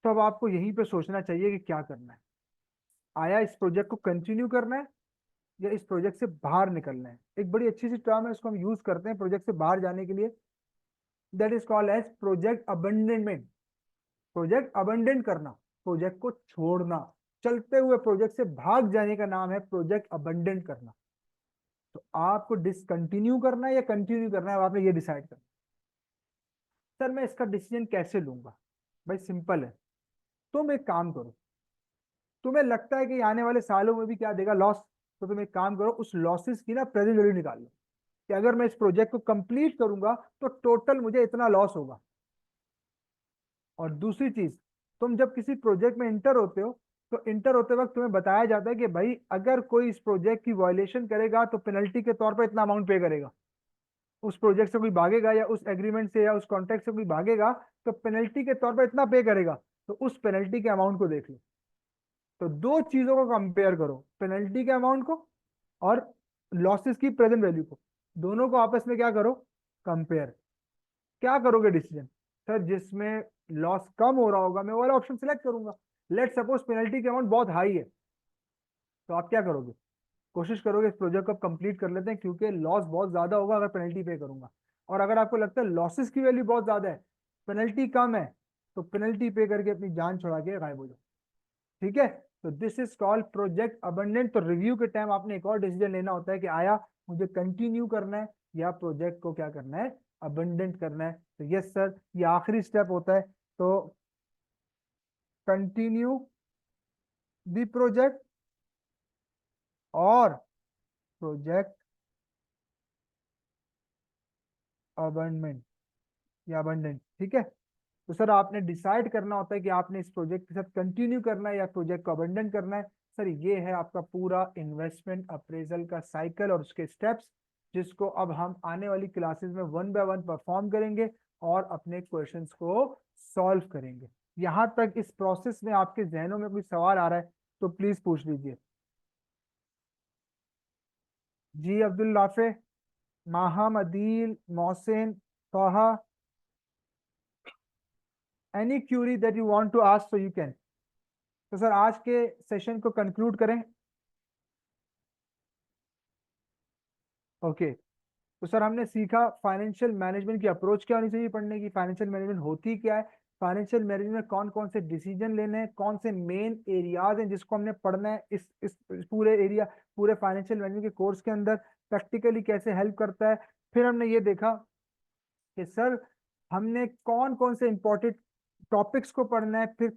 Speaker 1: तो अब आपको यहीं पे सोचना चाहिए कि क्या करना है। आया इस प्रोजेक्ट को कंटिन्यू करना है या इस प्रोजेक्ट से बाहर निकलना है। एक बड़ी अच्छी सी टर्म है, इसको हम यूज करते हैं प्रोजेक्ट से बाहर जाने के लिए, that is called as project abandonment. Project abandon करना, प्रोजेक्ट को छोड़ना, चलते हुए प्रोजेक्ट से भाग जाने का नाम है प्रोजेक्ट अबंडन करना। तो आपको डिसकंटिन्यू करना है या कंटिन्यू करना है, अब आपने ये डिसाइड करना। सर मैं इसका डिसीजन कैसे लूंगा? भाई सिंपल है, तुम एक काम करो, तुम्हें लगता है कि आने वाले सालों में भी क्या देगा लॉस, तो तुम एक काम करो, उस लॉसेस की ना प्रेजेंट वैल्यू निकाल लो, कि अगर मैं इस प्रोजेक्ट को कंप्लीट करूंगा तो टोटल मुझे इतना लॉस होगा। और दूसरी चीज, तुम जब किसी प्रोजेक्ट में इंटर होते हो, तो इंटर होते वक्त तुम्हें बताया जाता है कि भाई अगर कोई इस प्रोजेक्ट की वायलेशन करेगा तो पेनल्टी के तौर पर इतना अमाउंट पे करेगा। उस प्रोजेक्ट से कोई भागेगा या उस एग्रीमेंट से या उस कॉन्ट्रैक्ट से कोई भागेगा, तो पेनल्टी के तौर पर इतना पे करेगा। तो उस पेनल्टी के अमाउंट को देख लो। तो दो चीजों को कंपेयर करो, पेनल्टी के अमाउंट को और लॉसेस की प्रेजेंट वैल्यू को, दोनों को आपस में क्या करो, कंपेयर। क्या करोगे डिसीजन? सर जिसमें लॉस कम हो रहा होगा मैं वो वाला ऑप्शन सिलेक्ट करूंगा। लेट सपोज पेनल्टी की अमाउंट बहुत हाई है, तो आप क्या करोगे? कोशिश करोगे इस प्रोजेक्ट को आप कंप्लीट कर लेते हैं, क्योंकि लॉस बहुत ज्यादा होगा अगर पेनल्टी पे करूंगा। और अगर आपको लगता है लॉसेस की वैल्यू बहुत ज्यादा है, पेनल्टी कम है, तो पेनल्टी पे करके अपनी जान छुड़ा के गायब हो जाओ। ठीक है, तो this is called project abundant. तो रिव्यू के टाइम आपने एक और डिसीजन लेना होता है कि आया मुझे कंटिन्यू करना है या प्रोजेक्ट को क्या करना है, अबंडेंट करना है। तो यस सर, ये आखिरी स्टेप होता है। तो कंटिन्यू द प्रोजेक्ट और प्रोजेक्ट अबंडमेंट या अबंडेंट। ठीक है, तो सर आपने डिसाइड करना होता है कि आपने इस प्रोजेक्ट के साथ कंटिन्यू करना है या प्रोजेक्ट को अबंडन करना है। सर ये है आपका पूरा इन्वेस्टमेंट अप्रेजल का साइकिल और उसके स्टेप्स, जिसको अब हम आने वाली क्लासेस में वन बाय वन परफॉर्म करेंगे और अपने क्वेश्चंस को सॉल्व करेंगे। यहां तक इस प्रोसेस में आपके जहनों में कोई सवाल आ रहा है तो प्लीज पूछ लीजिए। जी Abdul Rafe, Maham, Adeel, Mohsin, Toha, any query that you want to ask so you can. तो सर आज के सेशन को कंक्लूड करें। ओके, तो सर हमने सीखा फाइनेंशियल मैनेजमेंट की अप्रोच क्या होनी चाहिए पढ़ने की, फाइनेंशियल मैनेजमेंट होती क्या है, फाइनेंशियल मैनेजमेंट में कौन कौन से डिसीजन लेने हैं, कौन से मेन एरियाज हैं जिसको हमने पढ़ना है इस पूरे एरिया, पूरे फाइनेंशियल मैनेजमेंट के कोर्स के अंदर, प्रैक्टिकली कैसे हेल्प करता है। फिर हमने ये देखा कि सर हमने कौन कौन से इंपॉर्टेंट टॉपिक्स को पढ़ना है, फिर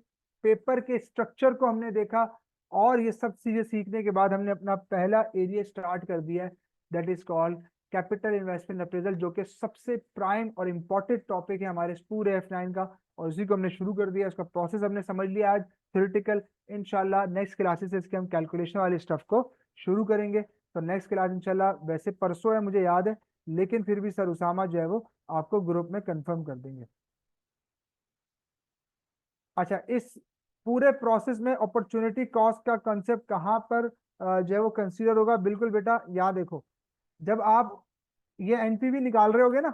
Speaker 1: पेपर के स्ट्रक्चर को हमने देखा, और ये सब चीजें सीखने के बाद हमने अपना पहला एरिया स्टार्ट कर दिया है, that is called capital investment appraisal, जो कि सबसे प्राइम और इम्पोर्टेंट टॉपिक है हमारे पूरे F9 का, और उसी को हमने शुरू कर दिया। इसका प्रोसेस हमने समझ लिया आज थ्योरेटिकल। इंशाल्लाह नेक्स्ट क्लासेस से इसके हम कैलकुलेशन वाले स्टफ को शुरू करेंगे। तो नेक्स्ट क्लास इंशाल्लाह वैसे परसों है मुझे याद है, लेकिन फिर भी सर उसामा जो है वो आपको ग्रुप में कंफर्म कर देंगे। अच्छा, इस पूरे प्रोसेस में अपॉर्चुनिटी कॉस्ट का कंसेप्ट कहाँ पर जो है वो कंसीडर होगा? बिल्कुल बेटा, यहाँ देखो, जब आप ये एनपीवी निकाल रहे होगे ना,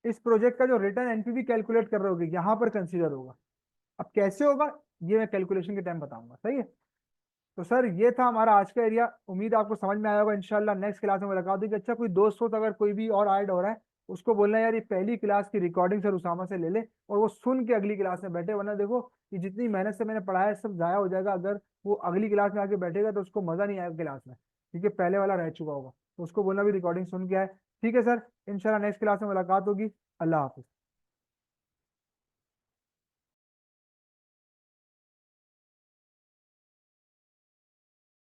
Speaker 1: इस प्रोजेक्ट का जो रिटर्न एनपीवी कैलकुलेट कर रहे होगे यहाँ पर कंसीडर होगा। अब कैसे होगा ये मैं कैलकुलेशन के टाइम बताऊंगा, सही है? तो सर ये था हमारा आज का एरिया, उम्मीद आपको समझ में आया होगा। इंशाल्लाह नेक्स्ट क्लास में मुलाकात होगी। अच्छा, कोई दोस्त हो तो अगर कोई भी और ऐड हो रहा है उसको बोलना यार ये पहली क्लास की रिकॉर्डिंग सर उसामा से ले ले, और वो सुन के अगली क्लास में बैठे, वरना देखो ये जितनी मेहनत से मैंने पढ़ाया है सब जाया हो जाएगा अगर वो अगली क्लास में आके बैठेगा तो उसको मजा नहीं आएगा क्लास में, क्योंकि पहले वाला रह चुका होगा। तो उसको बोलना भी रिकॉर्डिंग सुन के आए। ठीक है सर, इंशाल्लाह नेक्स्ट क्लास में मुलाकात होगी। अल्लाह हाफिज।